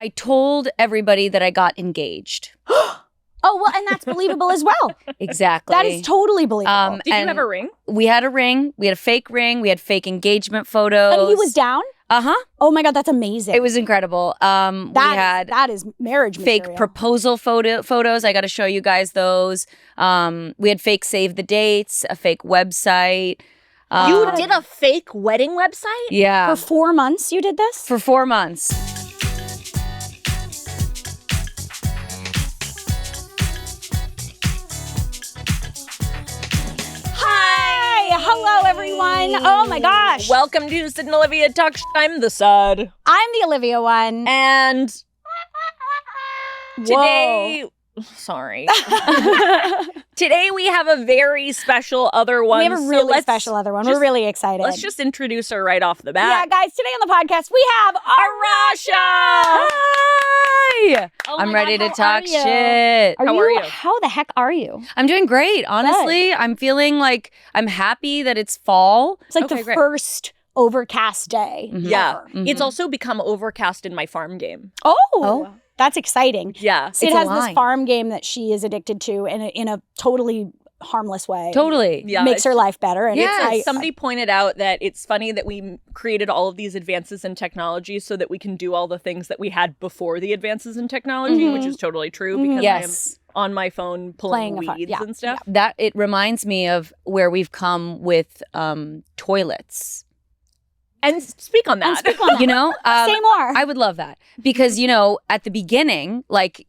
I told everybody that I got engaged. Oh, well, and that's believable as well. Exactly. That is totally believable. Did you have a ring? We had a ring. We had a fake ring. We had fake engagement photos. And he was down? Uh-huh. Oh my God, that's amazing. It was incredible. That is marriage fake material. proposal photos. I got to show you guys those. We had fake save the dates, a fake website. You did a fake wedding website? Yeah. For 4 months you did this? For 4 months. Hello, everyone. Oh my gosh. Welcome to Syd Olivia Talk. I'm the Sud. I'm the Olivia one. And today, sorry. Today we have a very special other one. We have a really special other one. We're really excited. Let's just introduce her right off the bat. Yeah, guys, today on the podcast, we have Arasha. Hi! Oh I'm my ready God, to how talk are you? shit. How are you? How the heck are you? I'm doing great, honestly. I'm feeling like I'm happy that it's fall. It's like Okay, the great. first overcast day. Yeah. ever. It's also become overcast in my farm game. Oh, that's exciting. Yeah. Sid It's a has this line. farm game that she is addicted to in a totally harmless way. Totally. Yeah. Makes her life better. And Yes. Somebody pointed out that it's funny that we created all of these advances in technology so that we can do all the things that we had before the advances in technology, which is totally true because Yes. I am on my phone pulling Playing a weeds yeah, and stuff. That it reminds me of where we've come with toilets. And speak on that. You know, Say more. I would love that because at the beginning, like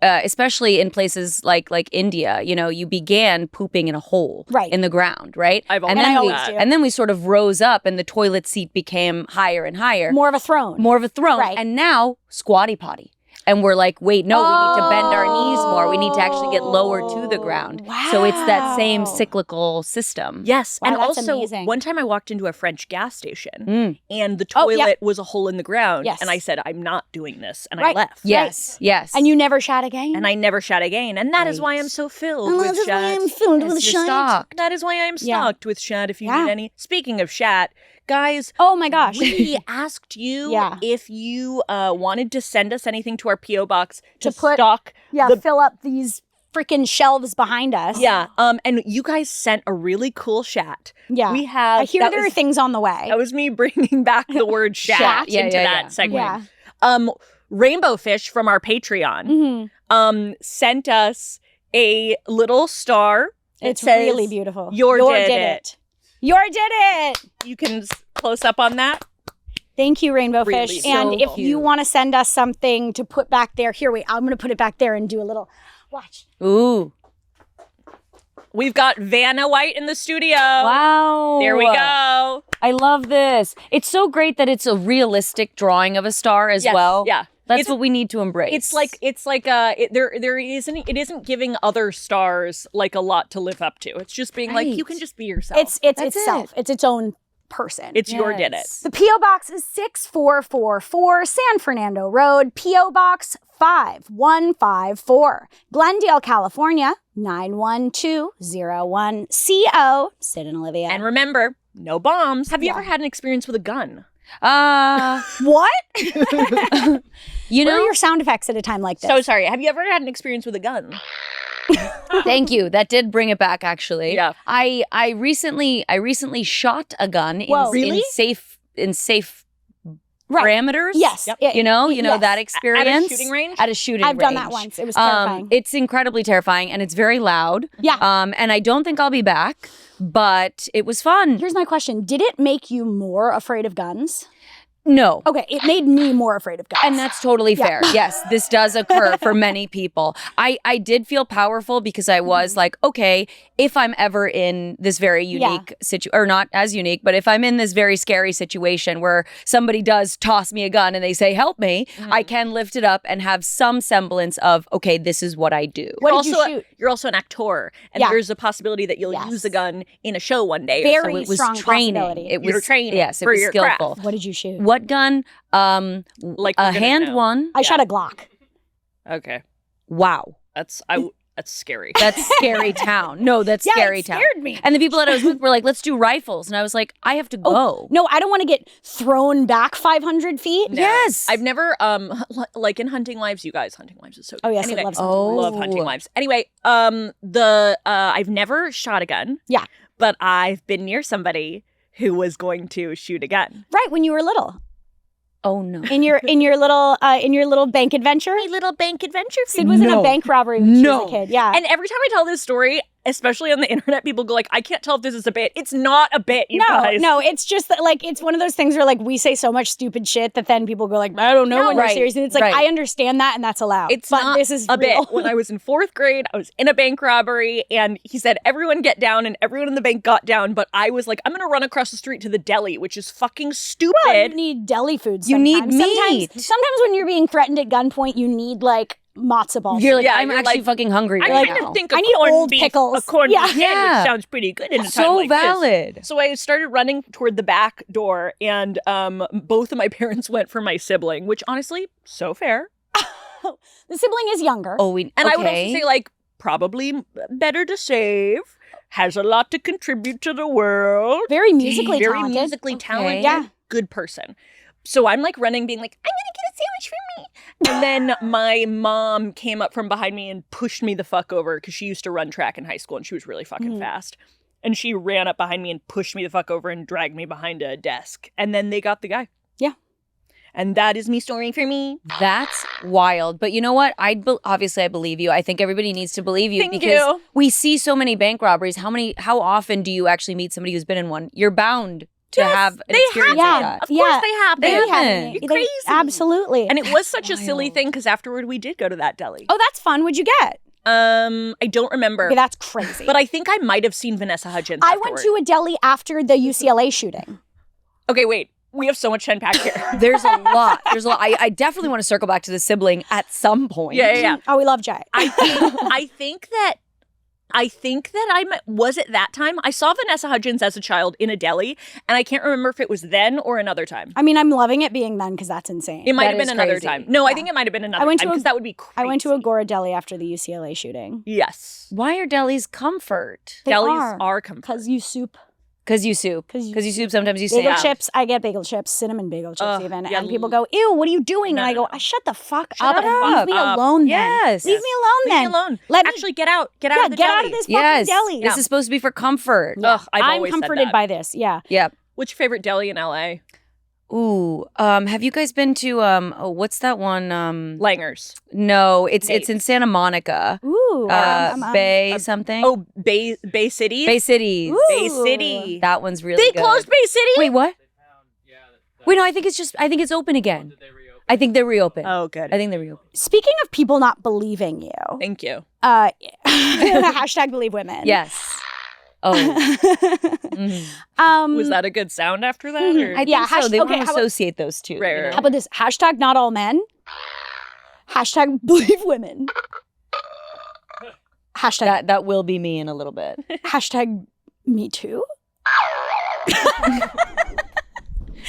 especially in places like India, you began pooping in a hole Right. in the ground, right? I've and always then done we that. and then we sort of rose up, and the toilet seat became higher and higher, More of a throne. more of a throne, Right. and now squatty potty. And we're like, wait, no, we need to bend our knees more. We need to actually get lower to the ground. So it's that same Wow. cyclical system. Yes. Wow, and that's also, amazing. one time I walked into a French gas station and the Oh, toilet yep. was a hole in the ground. Yes. And I said, I'm not doing this. And Right. I left. Yes, yes. And you never shat again? And I never shat again. And that is why I'm so filled with shat. filled Yes, you're stocked. That is why I'm Yeah. stocked with shat if you Yeah. need any. Speaking of shat, guys, Oh my gosh. we asked you Yeah. if you wanted to send us anything to our P.O. box to put- stock. Fill up these freaking shelves behind us. Yeah. And you guys sent a really cool shat. Yeah. We have. I hear that there was- are things on the way. That was me bringing back the word shat Yeah, into yeah, that yeah. segment. Yeah. Rainbow Fish from our Patreon Mhm. sent us a little star. It It's says, really beautiful. Your did it. Your did it. You can close up on that. Thank you, Rainbow Really Fish. so And if cute. you want to send us something to put back there, I'm going to put it back there and do a little watch. Ooh. We've got Vanna White in the studio. Wow. There we go. I love this. It's so great that it's a realistic drawing of a star as Yes, well. yeah. That's It's- what we need to embrace. there isn't giving other stars like a lot to live up to. It's just being like, Right. you can just be yourself. It's That's itself. It's its own person. It's your did it. Yes. The P.O. Box is 6444 San Fernando Road, P.O. Box 5154, Glendale, California, 91201. CO, Syd and Olivia. And remember, no bombs. Have you ever had an experience with a gun? what? You Where are know, your sound effects at a time like this? So sorry. Have you ever had an experience with a gun? thank you. That did bring it back, actually. Yeah. I recently shot a gun Whoa. Really? in safe Right. parameters. Yes. Yep. Yeah, You know yes. that experience. At a shooting range? At a shooting I've done range. that once. It was terrifying. It's incredibly terrifying, and it's very loud. Yeah. And I don't think I'll be back, but it was fun. Here's my question. Did it make you more afraid of guns? No. Okay, it made me more afraid of guns. And that's totally fair. Yes, this does occur for many people. I did feel powerful because I was like, okay, if I'm ever in this very unique or not as unique, but if I'm in this very scary situation where somebody does toss me a gun and they say, help me, I can lift it up and have some semblance of, okay, this is what I do. What did you shoot? You're also an actor, and Yeah. there's a possibility that you'll use a gun in a show one day. Very So it was strong training. possibility. It was You're training Yes, it for was your skillful. What did you shoot? What gun? Like A we're gonna hand know. one. I shot a Glock. Okay, Wow. that's That's scary. That's scary town. No, that's scary it town. scared me. And the people that I was with were like, let's do rifles. And I was like, I have to go. No, I don't want to get thrown back 500 feet. No. Yes. I've never like in Hunting Wives, you guys, Hunting Wives is so good. Oh, yes, anyway, I love Hunting Wives. love Hunting Wives. Anyway, I've never shot a gun. Yeah. But I've been near somebody who was going to shoot a gun. Right, when you were little. Oh no. In your little bank adventure. My little bank adventure. Sid was in a bank robbery when she was a kid. Yeah. And every time I tell this story, especially on the internet, people go like, I can't tell if this is a bit. It's not a bit, you guys. No, it's just that, like, it's one of those things where, like, we say so much stupid shit that then people go like, I don't know when you're serious. And it's like, I understand that and that's allowed. It's but not this is a real. bit. When I was in 4th grade, I was in a bank robbery and he said, everyone get down, and everyone in the bank got down. But I was like, I'm going to run across the street to the deli, which is fucking stupid. Well, you need deli food You need meat. Sometimes when you're being threatened at gunpoint, you need, like, matzo balls. You're like, Yeah, I'm you're actually like, fucking hungry right I now. kind of think I a need corned old beef, pickles. a corned Yeah. beef Yeah. sandwich sounds pretty good in a time So like this. valid. So I started running toward the back door, and both of my parents went for my sibling, which honestly, so fair. The sibling is younger. Oh, And I would also say, like, probably better to save, has a lot to contribute to the world. Very musically Very talented. musically talented. Yeah. Good person. So I'm like running, being like, I'm gonna get a sandwich for me. And then my mom came up from behind me and pushed me the fuck over, because she used to run track in high school and she was really fucking fast. And she ran up behind me and pushed me the fuck over and dragged me behind a desk. And then they got the guy. Yeah. And that is me story for me. That's wild. But you know what? Obviously I believe you. I think everybody needs to believe you Thank because you. we see so many bank robberies. How often do you actually meet somebody who's been in one? You're bound to have an experience like that. Of course they have. They They haven't. You're crazy. Absolutely. And it was such a Wild. silly thing, because afterward we did go to that deli. oh, that's fun. What'd you get? I don't remember. Okay, that's crazy. But I think I might have seen Vanessa Hudgens I afterward. went to a deli after the UCLA shooting. Okay, wait. We have so much to unpack here. There's a lot. There's a lot. I definitely want to circle back to the sibling at some point. Yeah. Oh, we love Jay. I think that was it that time? I saw Vanessa Hudgens as a child in a deli, and I can't remember if it was then or another time. I mean, I'm loving it being then because that's insane. It might That have been is another crazy. time. No, I think it might have been another went time, to a- because that would be crazy. I went to Agora Deli after the UCLA shooting. Yes. Why are delis comfort? They Delis are comfort. Because you soup. Because you soup. 'Cause you- Because you soup, sometimes you Bagel say. chips, I get bagel chips, cinnamon bagel chips Ugh, even. yeah. And people go, ew, what are you doing? No, and I no, go, shut the fuck Shut up the and fuck leave me up. alone then. Yes. Leave me alone Leave then. me alone. Let me Actually, get out. Get out of the get deli. out of this Yes. fucking deli. This is supposed to be for comfort. Ugh, I've I'm always said comforted that. by this. Yeah. Yep. What's your favorite deli in LA? Ooh. Have you guys been to what's that one? Langers. No, it's Nate. in Santa Monica. Ooh. Bay something. Oh, Bay City? Bay Cities. Ooh. Bay City. That one's really They good. closed Bay City? Wait, what? Wait, no, I think it's open again. I think they reopened. Oh, good. I think they reopened. Speaking of people not believing you, Thank you. hashtag believe women. Yes. Oh. Was that a good sound after that? Or? I think Yeah, so. They okay, want to how about- associate those two. Right, you know? right. How about this? Hashtag not all men. Hashtag believe women. Hashtag That will be me in a little bit. hashtag me too.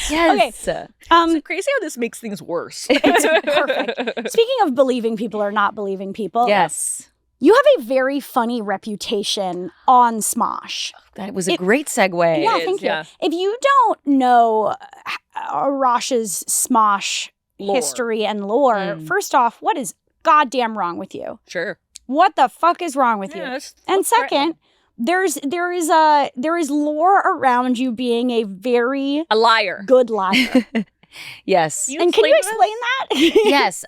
Yes. It's crazy how this makes things worse. Perfect. Speaking of believing people or not believing people, Yes. you have a very funny reputation on Smosh. That was a great segue. Yeah, is, thank you. yeah. If you don't know Arasha's Smosh Lore. history and lore, first off, what is goddamn wrong with you? Sure. What the fuck is wrong with you? it's- And it's threatening. second, there is lore around you being a very A liar. good liar. Yes. And can you explain explain that? Yes.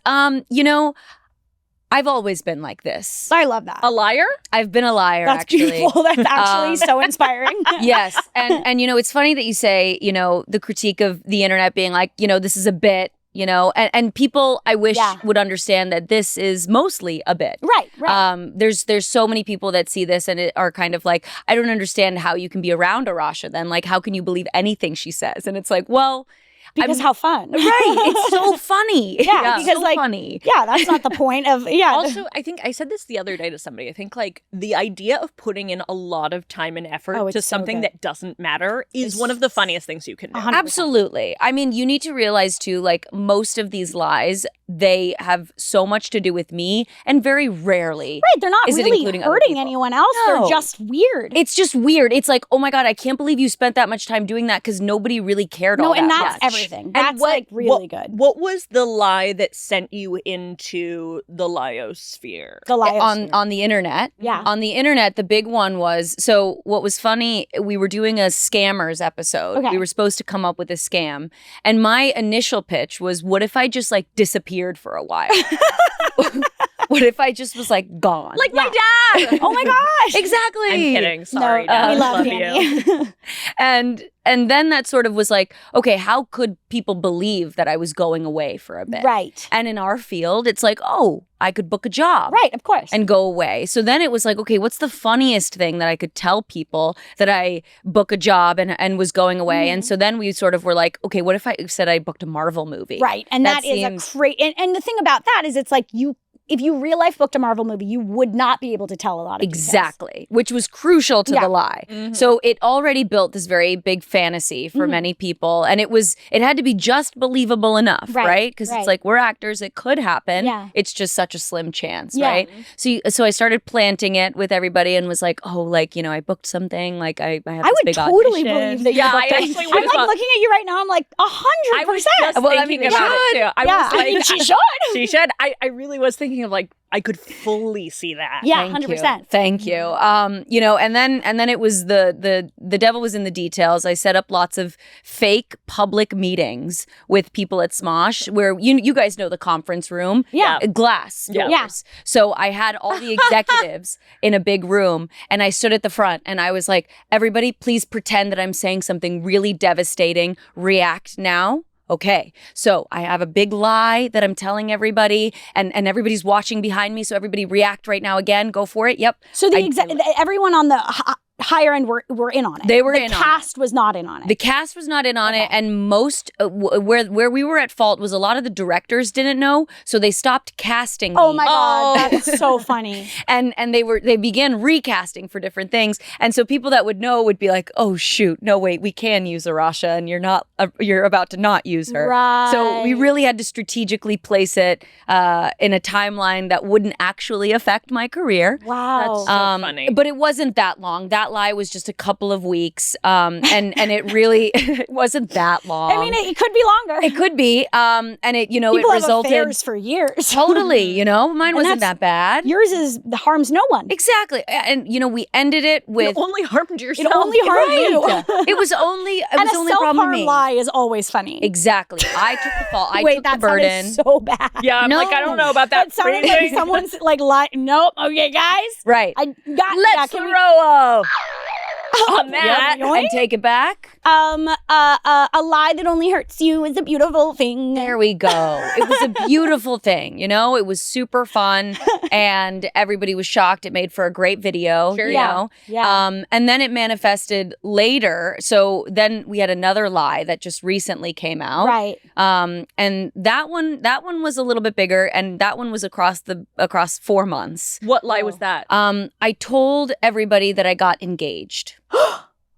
I've always been like this. I love that. A liar? I've been a liar, That's actually. beautiful. That's actually so inspiring. Yes. And it's funny that you say, the critique of the internet being like, this is a bit, and people I wish would understand that this is mostly a bit. Right. There's so many people that see this and are kind of like, I don't understand how you can be around Arasha then. Like, how can you believe anything she says? And it's like, well, Because how fun. Right. It's so funny. Yeah, because so funny. Yeah, that's not the point of, Also, I think I said this the other day to somebody. I think like the idea of putting in a lot of time and effort to something that doesn't matter is one of the funniest things you can do. 100%. Absolutely. I mean, you need to realize too, like most of these lies, they have so much to do with me and very rarely. Right, they're not really hurting anyone else. No. They're just weird. It's just weird. It's like, oh my God, I can't believe you spent that much time doing that because nobody really cared all that and that's much. everything. That's like really good. What was the lie that sent you into the liosphere? The liosphere. On the internet. Yeah. On the internet, the big one was, so what was funny, we were doing a scammers episode. Okay. We were supposed to come up with a scam. And my initial pitch was, what if I just like disappeared for a while? What if I just was like gone? Like my dad! Oh my gosh! Exactly. I'm kidding. Sorry, Dad. We love you. And then that sort of was like, okay, how could people believe that I was going away for a bit? Right. And in our field, it's like, oh, I could book a job. Right, of course. And go away. So then it was like, okay, what's the funniest thing that I could tell people that I book a job and was going away? And so then we sort of were like, okay, what if I said I booked a Marvel movie? Right. And that is a great, and the thing about that is it's like if you real life booked a Marvel movie, you would not be able to tell a lot of Exactly, which was crucial to the lie. So it already built this very big fantasy for many people, and it had to be just believable enough, right? Because it's like, we're actors, it could happen. Yeah. It's just such a slim chance, right? So I started planting it with everybody and was like, oh, like, you know, I booked something, like I have this big I would totally audition. believe that you booked it. actually I'm like looking at you right now, I'm like 100%. I was just thinking about it too. I was like, she should. She should. I really was thinking of like, I could fully see that. Yeah, 100%. Thank you. You know, and then it was the devil was in the details. I set up lots of fake public meetings with people at Smosh, where you guys know the conference room. Yeah. Glass doors. Yeah. So I had all the executives in a big room, and I stood at the front, and I was like, everybody, please pretend that I'm saying something really devastating. React now. Okay, so I have a big lie that I'm telling everybody, and everybody's watching behind me, so everybody react right now again. Go for it. Yep. So everyone on the higher end were in on it. They were in on it. The cast was not in on it. The cast was not in on it, and most where we were at fault was a lot of the directors didn't know, so they stopped casting me. Oh my God, that's so funny. And they began recasting for different things, and so people that would know would be like, oh shoot, no wait, we can use Arasha, and you're about to not use her. Right. So we really had to strategically place it in a timeline that wouldn't actually affect my career. Wow, that's so funny. But it wasn't that long. That lie was just a couple of weeks, and it really it wasn't that long. I mean, it could be longer. It could be, and it People it resulted have affairs for years. Totally, mine wasn't that bad. Yours harms no one. Exactly, and we ended it with you only harmed yourself. It only harmed you. It was only and was a only a problem with me. lie is always funny. Exactly, I took the fault. I Wait, took that the burden. sounded so bad. Yeah, I'm like, I don't know about that. That sounded like someone's like lying. Nope. Okay, guys. Right. Let's throw on that and take it back. A lie that only hurts you is a beautiful thing. There we go. It was a beautiful thing, It was super fun, and everybody was shocked. It made for a great video, sure, you know. Yeah. And then it manifested later. So then we had another lie that just recently came out, right? And that one was a little bit bigger, and that one was across 4 months. What lie was that? I told everybody that I got engaged.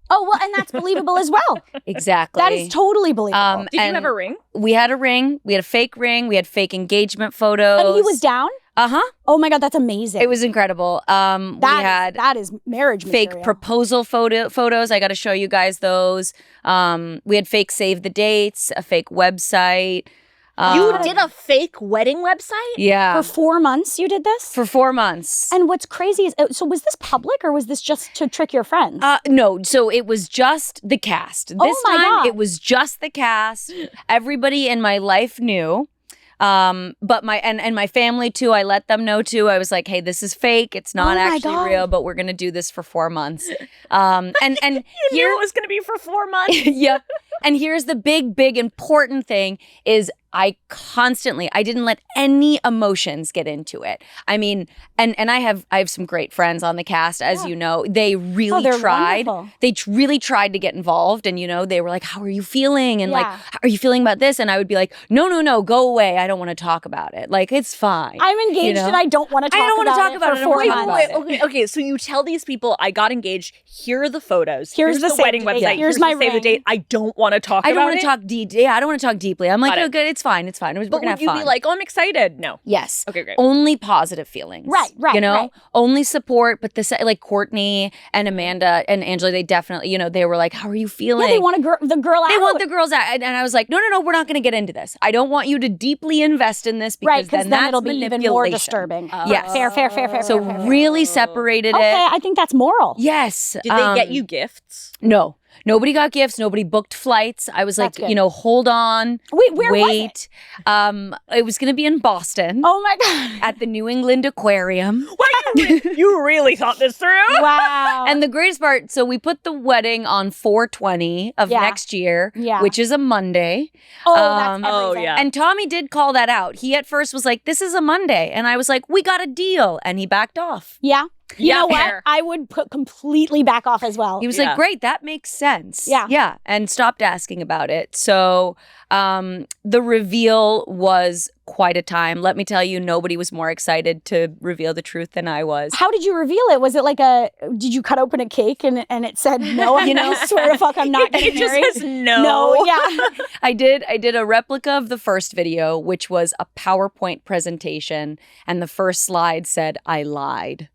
Oh, well, and that's believable as well. Exactly. That is totally believable. Did you have a ring? We had a ring. We had a fake ring. We had fake engagement photos. And he was down? Uh-huh. Oh my God, that's amazing. It was incredible. That is marriage fake material. proposal photos. I got to show you guys those. We had fake save the dates, a fake website. You did a fake wedding website? Yeah. For 4 months you did this? For 4 months. And what's crazy is, so was this public or was this just to trick your friends? No, so it was just the cast. This my time God. it was just the cast. Everybody in my life knew. But my family too, I let them know too. I was like, hey, this is fake. It's not actually real, but we're going to do this for 4 months. And you knew it was going to be for 4 months? Yep. And here's the big important thing is I didn't let any emotions get into it. I mean, and I have some great friends on the cast, as you know. They really tried. Wonderful. They really tried to get involved, and they were like, "How are you feeling?" And like, "How are you feeling about this?" And I would be like, "No, go away. I don't want to talk about it. Like, it's fine. I'm engaged and I don't want to talk about it for 4 months." Okay, so you tell these people, I got engaged. Here are the photos. Here's the wedding save date. website. Here's my save the date. I don't want to talk about it. I don't want to talk I don't want to talk deeply. I'm like, "Oh, good. It's fine. We're But gonna have would you fun." be like, "Oh, I'm excited"? No. Yes. Okay, great. Only positive feelings. Right. Only support. But like Courtney and Amanda and Angela, they definitely, they were like, "How are you feeling?" Yeah, they want the girl out. They want the girls out. And I was like, no, we're not going to get into this. I don't want you to deeply invest in this because then it'll be even more disturbing. Yes. Fair. So really separated it. Okay, I think that's moral. Yes. Did they get you gifts? No. Nobody got gifts. Nobody booked flights. I was like, hold on. Where was it? It was going to be in Boston. Oh my God. At the New England Aquarium. You really thought this through? Wow. And the greatest part, so we put the wedding on 4/20 of next year, which is a Monday. That's everything. yeah. And Tommy did call that out. He at first was like, "This is a Monday." And I was like, "We got a deal." And he backed off. Yeah. You know fair. what? I would completely back off as well. He was like, "Great, that makes sense." Yeah. Yeah. And stopped asking about it. So the reveal was quite a time. Let me tell you, nobody was more excited to reveal the truth than I was. How did you reveal it? Was it like did you cut open a cake and it said, "No, I swear to fuck I'm not getting married"? It just says no. No, yeah. I did a replica of the first video, which was a PowerPoint presentation. And the first slide said, "I lied."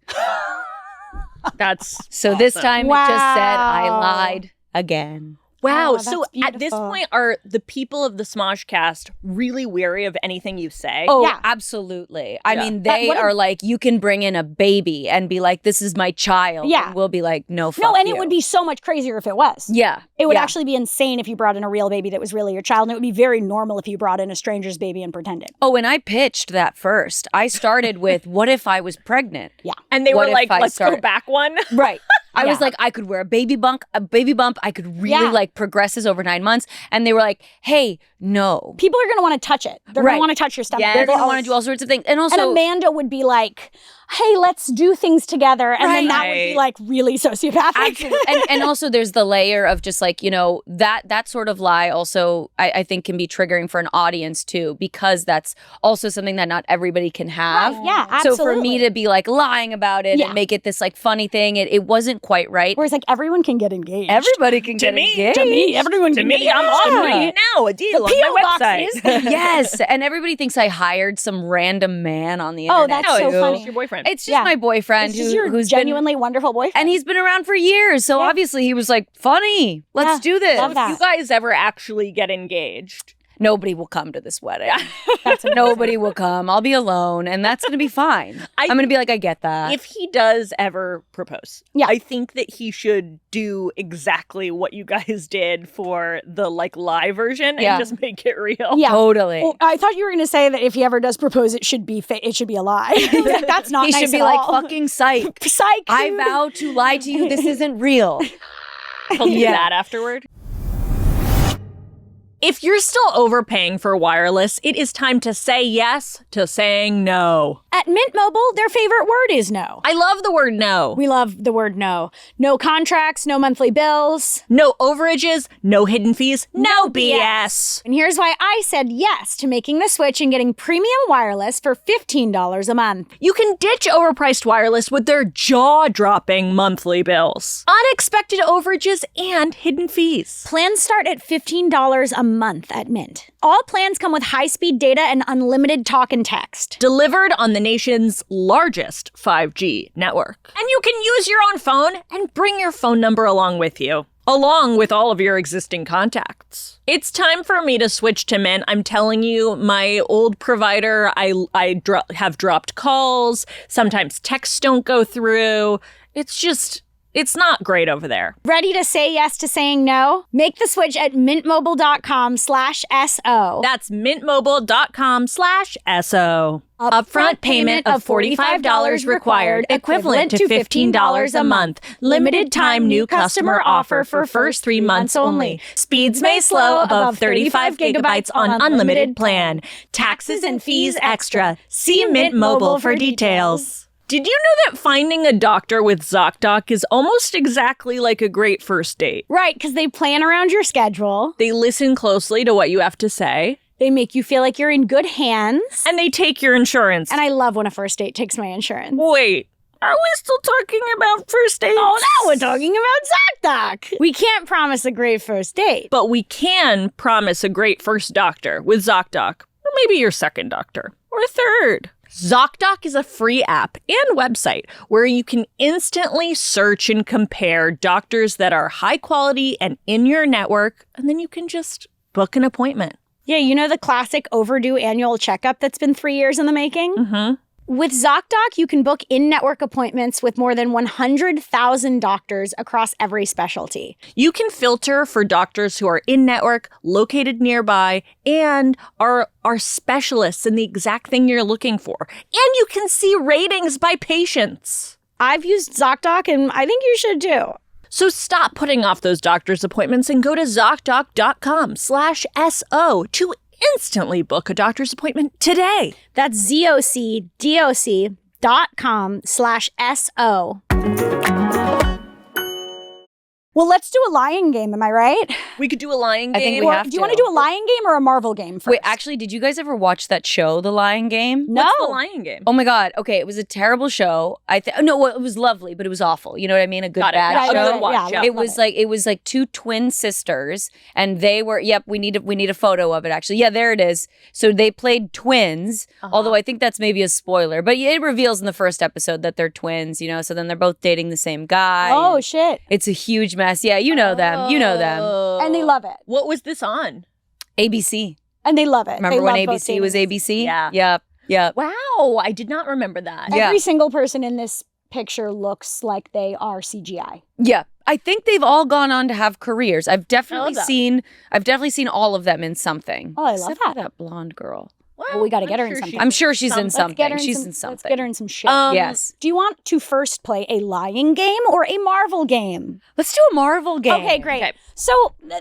That's So awesome. this time it just said, "I lied again." Wow. Oh, So that's at this beautiful. point, are the people of the Smosh cast really wary of anything you say? Oh, Yeah. absolutely. I Yeah. mean, they are like, you can bring in a baby and be like, "This is my child." Yeah. And we'll be like, "No, fuck No, and you." it would be so much crazier if it was. Yeah. It would yeah. actually be insane if you brought in a real baby that was really your child. And it would be very normal if you brought in a stranger's baby and pretended. Oh, and I pitched that first. I started with, "What if I was pregnant?" Yeah. And they What were if like, I "Let's go start- back one." Right. I was Yeah. like, I could wear a baby bump. I could really Yeah. like progress this over 9 months. And they were like, "Hey, no." People are going to want to touch it. They're going Right. to want to touch your stomach. Yes. They're going to They'll want to do all sorts of things. And also, And Amanda would be like, "Hey, let's do things together." And then that would be Right. like really sociopathic. Absolutely. and also there's the layer of just like, that sort of lie also I think can be triggering for an audience too, because that's also something that not everybody can have. Right. Yeah, absolutely. So for me to be like lying about it Yeah. and make it this like funny thing, it wasn't quite right. Whereas like everyone can get engaged. Everybody can To get me, engaged. To me, everyone To can me, get I'm engaged. on right now. A deal on P.O. my box website. is- Yes, and everybody thinks I hired some random man on the Oh, internet. that's so too. funny. It's your boyfriend. It's just Yeah. my boyfriend This is your who's genuinely wonderful boyfriend. and he's been around for years. So Yeah. obviously he was like, "Funny, let's Yeah, do this." love that. If you guys ever actually get engaged, Nobody will come to this wedding. Nobody will come. I'll be alone, and that's going to be fine. I'm going to be like, "I get that." if he does ever propose, Yeah. I think that he should do exactly what you guys did for the like live version and Yeah. just make it real. Yeah. Totally. Well, I thought you were going to say that if he ever does propose, it should be it should be a lie. Like, that's not He nice should be at like, all. "Fucking psych. Psych. I dude. vow to lie to you. This isn't real." He'll do Yeah. that afterward. If you're still overpaying for wireless, it is time to say yes to saying no. At Mint Mobile, their favorite word is no. I love the word no. We love the word no. No contracts, no monthly bills. No overages, no hidden fees, no BS. And here's why I said yes to making the switch and getting premium wireless for $15 a month. You can ditch overpriced wireless with their jaw-dropping monthly bills, unexpected overages, and hidden fees. Plans start at $15 a month at Mint. All plans come with high-speed data and unlimited talk and text. Delivered on the nation's largest 5G network. And you can use your own phone and bring your phone number along with you, along with all of your existing contacts. It's time for me to switch to Mint. I'm telling you, my old provider, have dropped calls. Sometimes texts don't go through. It's just it's not great over there. Ready to say yes to saying no? Make the switch at mintmobile.com/SO. That's mintmobile.com/SO. Upfront payment of $45 required, equivalent to $15 a month. Limited time new customer offer for first 3 months only. Speeds may slow above 35 gigabytes on unlimited plan. Taxes and fees extra. See Mint Mobile for details. Did you know that finding a doctor with ZocDoc is almost exactly like a great first date? Right, because they plan around your schedule. They listen closely to what you have to say. They make you feel like you're in good hands. And they take your insurance. And I love when a first date takes my insurance. Wait, are we still talking about first dates? Oh, now we're talking about ZocDoc. We can't promise a great first date. But we can promise a great first doctor with ZocDoc. Or maybe your second doctor. Or third. ZocDoc is a free app and website where you can instantly search and compare doctors that are high quality and in your network, and then you can just book an appointment. Yeah, you know the classic overdue annual checkup that's been 3 years in the making? Mm-hmm. With ZocDoc, you can book in-network appointments with more than 100,000 doctors across every specialty. You can filter for doctors who are in-network, located nearby, and are specialists in the exact thing you're looking for. And you can see ratings by patients. I've used ZocDoc, and I think you should too. So stop putting off those doctor's appointments and go to ZocDoc.com/SO to instantly book a doctor's appointment today. That's ZocDoc.com/SO. Well, let's do a lying game, am I right? We could do a lying game. I think we have Do you want to do a lying game or a Marvel game first? Wait, actually, did you guys ever watch that show, The Lion Game? No. What's the lying game? Oh my God. Okay, it was a terrible show. No, it was lovely, but it was awful. You know what I mean? A good Got it. bad Yeah, show. good watch. Yeah. It was like two twin sisters, and they were. Yep, we need a photo of it. Actually, yeah, there it is. So they played twins. Although I think that's maybe a spoiler, but it reveals in the first episode that they're twins. You know, so then they're both dating the same guy. Oh shit! It's a huge mess. Yeah, you know them. You know them. And they love it. What was this on? ABC. And they love it. Remember they when love both ABC was dating. ABC? Yeah. Yep. Wow, I did not remember that. Yeah. Every single person in this picture looks like they are CGI. Yeah. I think they've all gone on to have careers. I've definitely that. seen all of them in something. Oh, I love Except for that. that blonde girl. Well, we got to get her in something. I'm sure she's in Let's get something. her in She's some- in something. Let's get her in some shit. Yes. Do you want to first play a lying game or a Marvel game? Let's do a Marvel game. Okay, great. Okay. So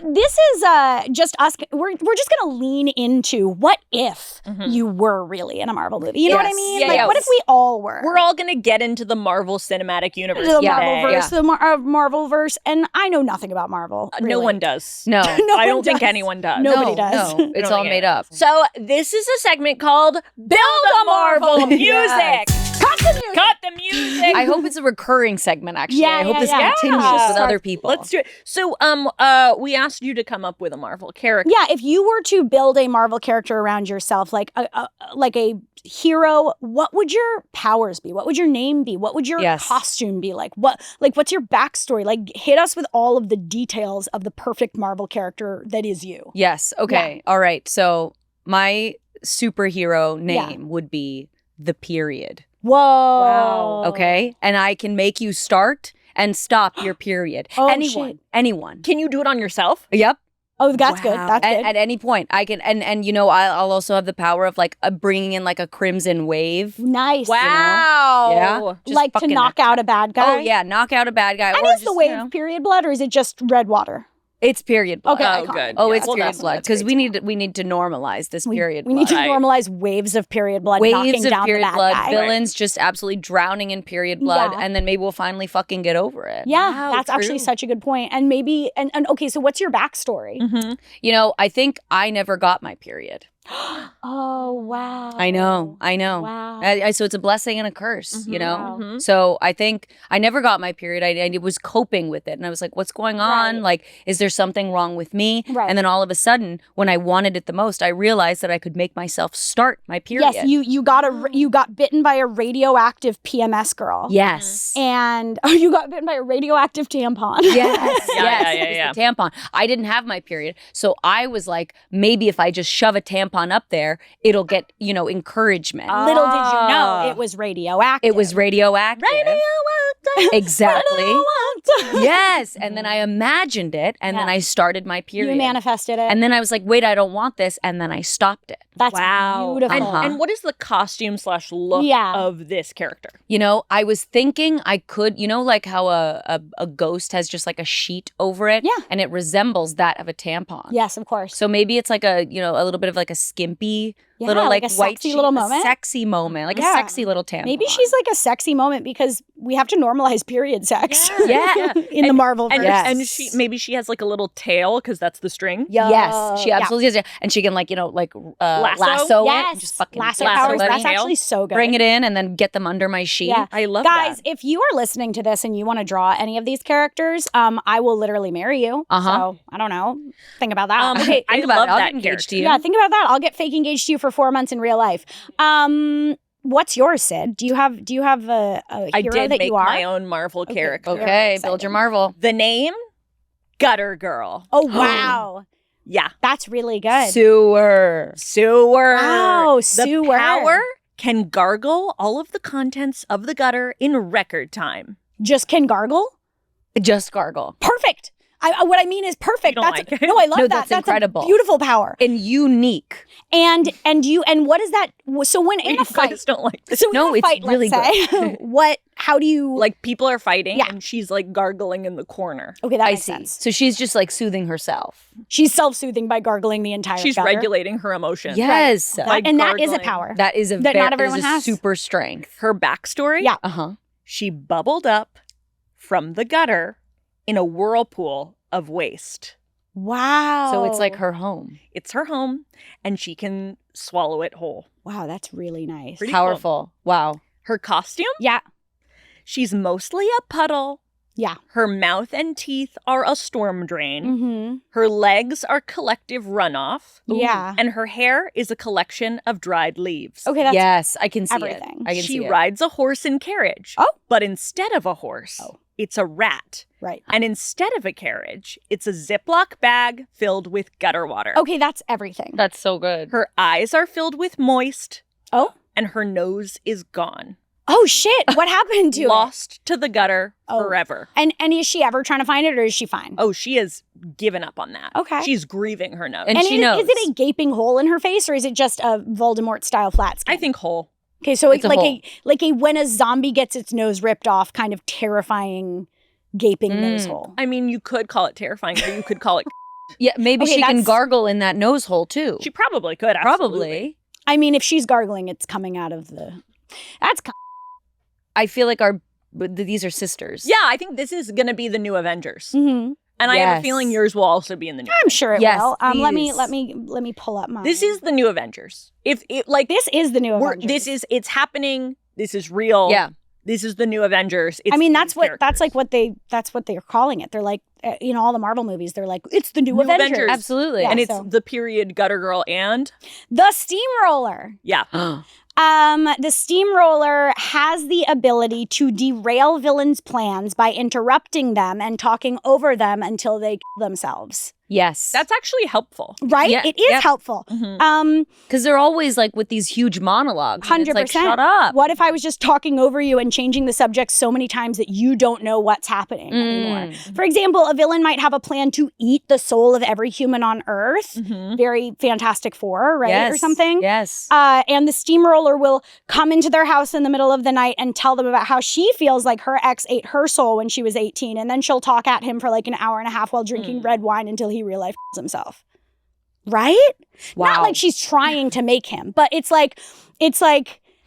this is just us. We're just going to lean into what if you were really in a Marvel movie. You know what I Yes. mean? Yeah, Like, yeah. what if we all were? We're all going to get into the Marvel Cinematic Universe the today. Marvel-verse, the Marvel-verse, and I know nothing about Marvel. No really. one does. No. No I don't one think does. anyone does. Nobody does. No, it's don't all think made it up. So this is a segment called Build a Marvel Music. Yes. Cut the music. Cut the music. I hope it's a recurring segment, actually. Yeah, I hope yeah, this yeah. continues Yeah. with other people. Let's do it. So we asked you to come up with a Marvel character. Yeah, if you were to build a Marvel character around yourself, like a hero, what would your powers be? What would your name be? What would your Yes. costume be? What's your backstory? Like, hit us with all of the details of the perfect Marvel character that is you. Yes. Okay. All right. So my superhero name would be The Period. Whoa. Wow. Okay. And I can make you start and stop your period. Oh, anyone. shit. Anyone. Can you do it on yourself? Yep. Oh, that's good. That's good. At any point, I can, and you know, I'll also have the power of like bringing in like a crimson wave. Nice. Wow. Yeah. Just Like to fucking- knock out a bad guy. Oh yeah, knock out a bad guy. And or is the just, wave you know, period blood or is it just red water? It's period blood. Okay, Oh, iconic. good. Oh, Yeah. it's Well, period that's blood because great. we need to normalize this period We blood. need to Right. normalize waves of period blood knocking Waves of down period the bad blood, guy. villains just absolutely drowning in period blood, Yeah. and then maybe we'll finally fucking get over it. Yeah, Wow, that's actually true. such a good point. And maybe, and okay, so what's your backstory? Mm-hmm. You know, I think I never got my period. Oh, wow. I know. Wow. So it's a blessing and a curse, you know? Wow. Mhm. So I think I never got my period. I was coping with it. And I was like, what's going on? Right. Like, is there something wrong with me? Right. And then all of a sudden, when I wanted it the most, I realized that I could make myself start my period. Yes, you got bitten by a radioactive PMS girl. Yes. And you got bitten by a radioactive tampon. Yes, Yeah, yes, yeah, it was yeah. the tampon. I didn't have my period, so I was like, maybe if I just shove a tampon up there, it'll get, you know, encouragement. Little did you know it was radioactive. It was radioactive. Exactly. Yes. And then I imagined it. And then I started my period. You manifested it. And then I was like, wait, I don't want this. And then I stopped it. That's Wow. beautiful. And what is the costume / look of this character? You know, I was thinking I could, you know, like how a ghost has just like a sheet over it. Yeah. And it resembles that of a tampon. Yes, of course. So maybe it's like a, you know, a little bit of like a skimpy little like like a white sexy sheet, little moment. a sexy moment, like a Yeah. sexy little tampon. Maybe she's like a sexy moment because we have to normalize period sex. Yeah. In the Marvel verse. And maybe she has like a little tail because that's the string. Yes, she absolutely does. And she can like, you know, like lasso it. Yes, And just fucking lasso lasso powers. it. That's actually so good. Bring it in and then get them under my sheet. Yeah. I love Guys, that. if you are listening to this and you want to draw any of these characters, I will literally marry you. So I don't know. Think about that. Okay, I think about love it. I'll that get engaged to character. you. Yeah, think about that. I'll get fake engaged to you for 4 months in real life. What's yours, Syd? Do you have a hero I did that make you are? my own Marvel character. Okay, build your Marvel. The name? Gutter Girl. Oh wow, Yeah. that's really good. Sewer. Wow, The sewer. power can gargle all of the contents of the gutter in record time. Just can gargle. Just gargle. Perfect. What I mean is perfect. You don't That's like it? no, I love No, that. that's incredible. A beautiful power. And unique. And what is that? So when in You a fight, guys don't like this. so No, in a it's fight, really let's say, how do you Like people are fighting Yeah. and she's like gargling in the corner. Okay, that I makes see. sense. So she's just like soothing herself. She's self-soothing by gargling the entire She's gutter. regulating her emotions. Yes. By And that is a gargling. power. That is a That not everyone is a has. super strength. Her backstory? Yeah. Uh-huh. She bubbled up from the gutter in a whirlpool of waste. Wow. So it's like her home. It's her home and she can swallow it whole. Wow, that's really nice. Pretty Powerful. Wow. Her costume? Yeah. She's mostly a puddle. Yeah. Her mouth and teeth are a storm drain. Mm-hmm. Her legs are collective runoff. Yeah. And her hair is a collection of dried leaves. Okay, that's Yes, I can see everything. it. I can She see it. rides a horse and carriage. Oh. But instead of a horse, it's a rat. right. And instead of a carriage, it's a Ziploc bag filled with gutter water. Okay, that's everything. That's so good. Her eyes are filled with moist. Oh. And her nose is gone. Oh shit! What happened to it? Lost to the gutter Oh. forever. And is she ever trying to find it, or is she fine? Oh, she has given up on that. Okay. She's grieving her nose. And she knows. Is it a gaping hole in her face, or is it just a Voldemort style flat skin? I think whole. Okay, so it's a like hole. a when a zombie gets its nose ripped off, kind of terrifying, gaping nose hole. I mean, you could call it terrifying, or you could call it. Yeah, maybe Okay, she can that's- gargle in that nose hole too. She probably could. Absolutely. Probably. I mean, if she's gargling, it's coming out of the. That's I feel like these are sisters. Yeah, I think this is going to be the new Avengers, Mhm. and I have a Yes. feeling yours will also be in the new. I'm sure it Yes, will. Let me please. pull up mine. This is the new Avengers. If it like this is the new we're, Avengers. it's happening. This is real. Yeah. This is the new Avengers. It's I mean, these that's like characters. what they're calling it. They're like, all the Marvel movies. They're like, it's the new Avengers. Absolutely. Yeah. and it's so- the period gutter girl and The Steamroller. yeah. The Steamroller has the ability to derail villains' plans by interrupting them and talking over them until they kill themselves. Yes. That's actually helpful. Right? Yeah, It is yep. helpful. Mhm. Because they're always like with these huge monologues. and 100%. It's like, shut up. What if I was just talking over you and changing the subject so many times that you don't know what's happening anymore? For example, a villain might have a plan to eat the soul of every human on Earth. Mhm. Very Fantastic Four, right? Yes. Or something. Yes. And the Steamroller will come into their house in the middle of the night and tell them about how she feels like her ex ate her soul when she was 18. And then she'll talk at him for like an hour and a half while drinking red wine until he realizes himself. Right? Wow. Not like she's trying to make him, but it's like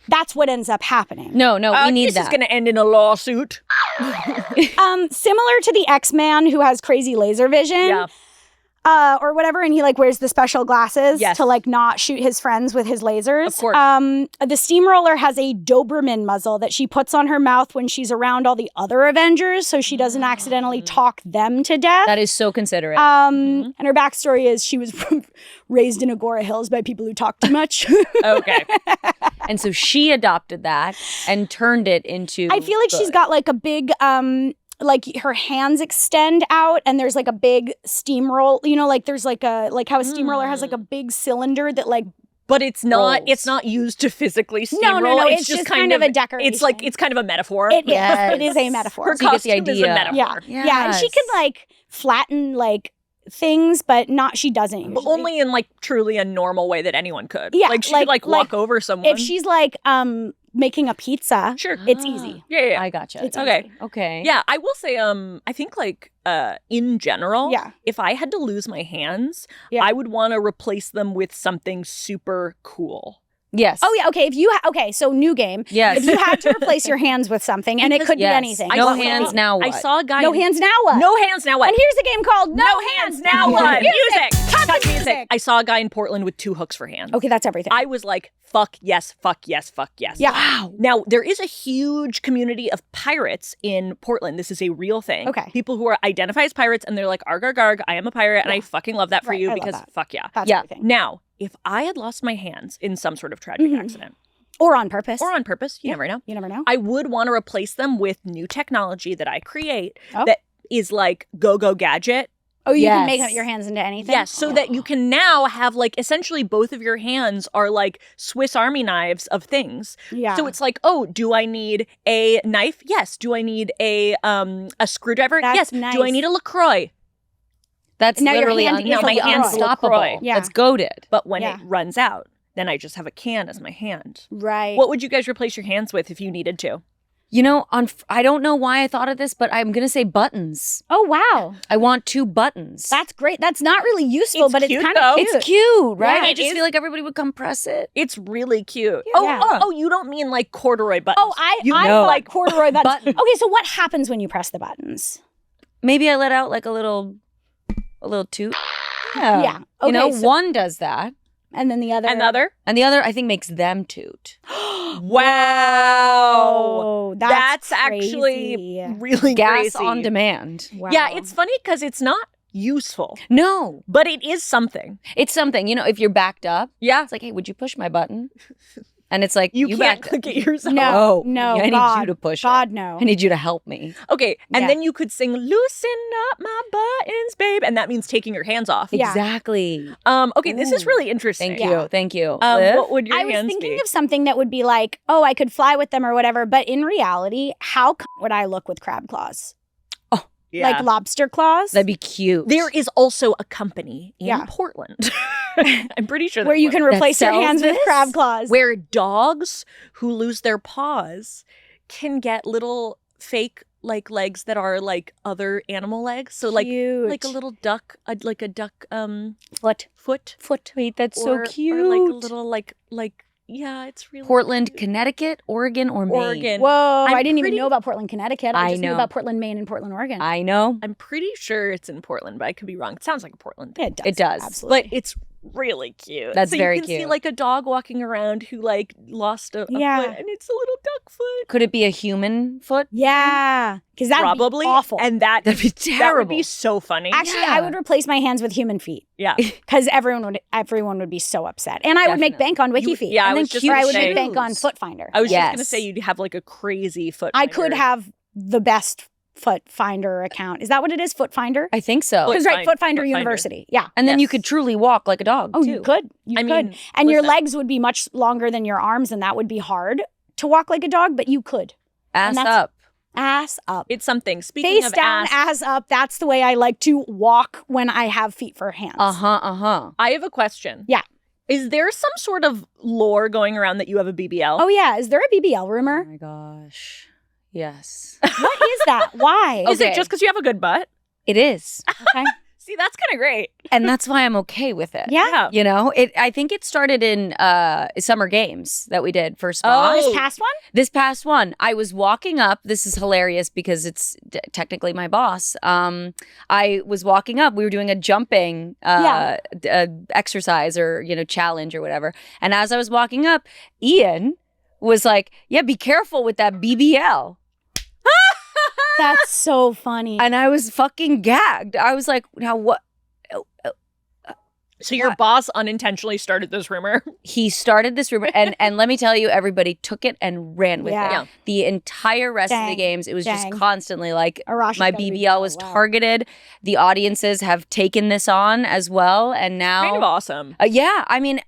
that's what ends up happening. No, we need this that. is going to end in a lawsuit. Similar to the X-Man who has crazy laser vision. Yeah. Or whatever, and he like wears the special glasses Yes. to like not shoot his friends with his lasers. Of course. The Steamroller has a Doberman muzzle that she puts on her mouth when she's around all the other Avengers, so she doesn't accidentally talk them to death. That is so considerate. And her backstory is she was raised in Agora Hills by people who talk too much. Okay. and so she adopted that and turned it into. I feel like she's got like a big like her hands extend out and there's like a big steamroll, like there's like how a steamroller has like a big cylinder that like But it's not. rolls. It's not used to physically steamroll. No. It's just kind of a decoration. It's kind of a metaphor. It is. Yes. It is a metaphor. Her So you get the costume is a idea. metaphor. Yeah, and she can like flatten like things, but not. She doesn't usually. But only in like truly a normal way that anyone could. Yeah, like she could like walk over someone. If she's like making a pizza, sure, it's easy. yeah. I gotcha. It's Okay. easy. Okay. Yeah, I will say, I think like in general, Yeah. if I had to lose my hands, Yeah. I would want to replace them with something super cool. Yes. Oh yeah, okay. If you okay, so new game. Yes. If you had to replace your hands with something, and it Because- could Yes. be anything. No saw- hands, now I what? saw a guy. No hands now what? No hands now what? And here's a game called no hands now what? Music. Touch music. I saw a guy in Portland with 2 hooks for hands. Okay, that's everything. I was like, fuck yes, fuck yes, fuck yes. Yeah. Wow. Now, there is a huge community of pirates in Portland. This is a real thing. Okay. People who are identify as pirates and they're like, arg, arg, arg, I am a pirate. And I fucking love that for Right, you I love because that. fuck yeah. That's Yeah. everything. Now, if I had lost my hands in some sort of tragic Mhm. accident Or on purpose. or on purpose, you Yeah. never know, You never know. I would want to replace them with new technology that I create Oh. that is like go gadget. Oh, you can Yes. make your hands into anything? Yes, so that you can now have like essentially both of your hands are like Swiss Army knives of things. Yeah. So it's like, oh, do I need a knife? Yes. Do I need a screwdriver? That's yes. nice. Do I need a LaCroix? That's Now your literally hand is a LaCroix. unstoppable. Yeah. That's goated. But when Yeah. it runs out, then I just have a can as my hand. Right. What would you guys replace your hands with if you needed to? You know, I don't know why I thought of this, but I'm gonna say buttons. Oh, wow. I want 2 buttons. That's great. That's not really useful, It's but cute, it's kind though. of cute. It's cute, right? Yeah, I it just is. feel like everybody would come press it. It's really cute. Yeah. Oh, you don't mean like corduroy buttons. Oh, I you I know. thought like corduroy buttons. Button. Okay, so what happens when you press the buttons? Maybe I let out like a little toot. Yeah. Yeah. You know, Okay, so- one does that, And then the other. Another? and the other I think makes them toot. Wow. Oh, That's crazy. actually really Gas crazy. on demand. Wow. Yeah, it's funny because it's not useful, No, but it is something. it's something. You know, if you're backed up, Yeah. it's like, hey, would you push my button? And it's like You can't backed click up. it yourself. No, Oh, no, I need God, you to push God, it. no. I need you to help me. Okay, and Yeah. then you could sing "Loosen up my buttons, babe," and that means taking your hands off. Yeah. Exactly. Okay, this is Ooh. really interesting. Thank Yeah. you. Thank you. What would your I was hands thinking be? of something that would be like, oh, I could fly with them or whatever. But in reality, how would I look with crab claws? Yeah. Like lobster claws? That'd be cute. There is also a company in Yeah. Portland. I'm pretty sure where you can That replace your sells hands with this? crab claws. where dogs who lose their paws can get little fake like legs that are like other animal legs. So like Cute. a little duck, like a duck foot. foot. Wait, that's Or- so cute. Or like a little like yeah, it's really Portland, cute. Connecticut, Oregon, or Maine? Oregon. Whoa, I'm I didn't even pretty- know about Portland, Connecticut. I I just knew know. about Portland, Maine, and Portland, Oregon. I know. I'm pretty sure it's in Portland, but I could be wrong. It sounds like a Portland thing. Yeah, it does. It does. Absolutely. But it's really cute. That's so very you can see cute. like a dog walking around who like lost a Yeah. foot, and it's a little duck foot. Could it be a human foot? yeah, because that'd Probably be awful. and that That'd be that would terrible. be so funny. Actually, Yeah. I would replace my hands with human feet yeah, because everyone would be so upset, and I would make Definitely. bank on wiki You- feet. yeah, I and then was just or I gonna would say- make bank on foot finder. I was just gonna Yes. say you'd have like a crazy foot. I could finder. have the best foot finder account. Is that what it is? Foot finder? I think so. Foot Because right, find- Foot Finder Foot Finder. University. Yeah. And then you Yes. could truly walk like a dog, Oh, too. you could. You I could. mean, And your listen. legs would be much longer than your arms, and that would be hard to walk like a dog, but you could. Ass that's- up. Ass up. It's something. Speaking Face of down, ass up. That's the way I like to walk when I have feet for hands. Uh-huh. I have a question. Yeah. Is there some sort of lore going around that you have a BBL? Oh, yeah. Is there a BBL Oh rumor? my gosh. Yes. What is that? Why? Is it Okay. just because you have a good butt? It is. Okay. See, that's kind of great. And that's why I'm okay with it. Yeah. You know, I think it started in summer games that we did for spa. Oh. This past one? This past one, I was walking up. This is hilarious because it's technically my boss. I was walking up. We were doing a jumping exercise or, you know, challenge or whatever. And as I was walking up, Ian was like, yeah, be careful with that BBL. That's so funny. And I was fucking gagged. I was like, now what? So your boss unintentionally started this rumor? He started this rumor, and let me tell you, everybody took it and ran with Yeah. it. The entire rest of the games, it was just constantly like, Arasha's my gotta be BBL was targeted. The audiences have taken this on as well, and now Kind of awesome. Yeah, I mean,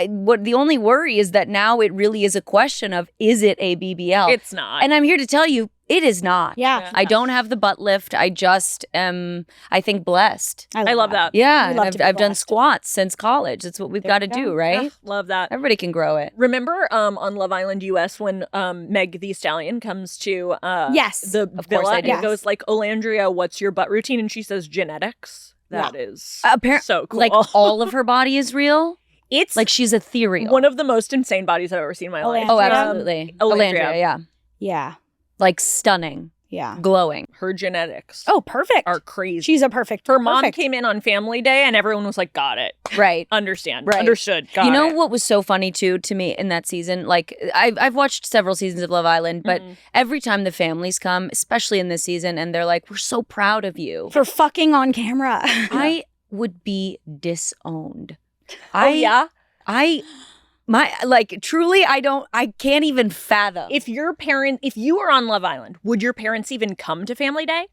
what the only worry is that now it really is a question of, is it a BBL? It's not. And I'm here to tell you, it is not. Yeah. I don't have the butt lift. I just am, I think, blessed. I love that. Yeah, We and love to be I've done blessed. squats since college. That's what we've got to do, right? Ugh, love that. Everybody can grow it. Remember on Love Island US when Meg the Stallion comes to Yes. the Of course villa I and do. it goes like, Olandria, what's your butt routine? And she says genetics. That is so cool. Like all of her body is real. It's Like she's ethereal. one of the most insane bodies I've ever seen in my life. Oh, Olandria. absolutely. Olandria. Olandria, yeah. Yeah. Like stunning, Yeah. glowing. Her genetics Oh, perfect. are crazy. She's a perfect. Her mom perfect. came in on family day and everyone was like, got it. Right. Understand. Right. Understood. Got You know it. what was so funny too to me in that season? Like I've watched several seasons of Love Island, but every time the families come, especially in this season, and they're like, "We're so proud of you," For fucking on camera. I would be disowned. Truly, I can't even fathom. If you were on Love Island, would your parents even come to family day?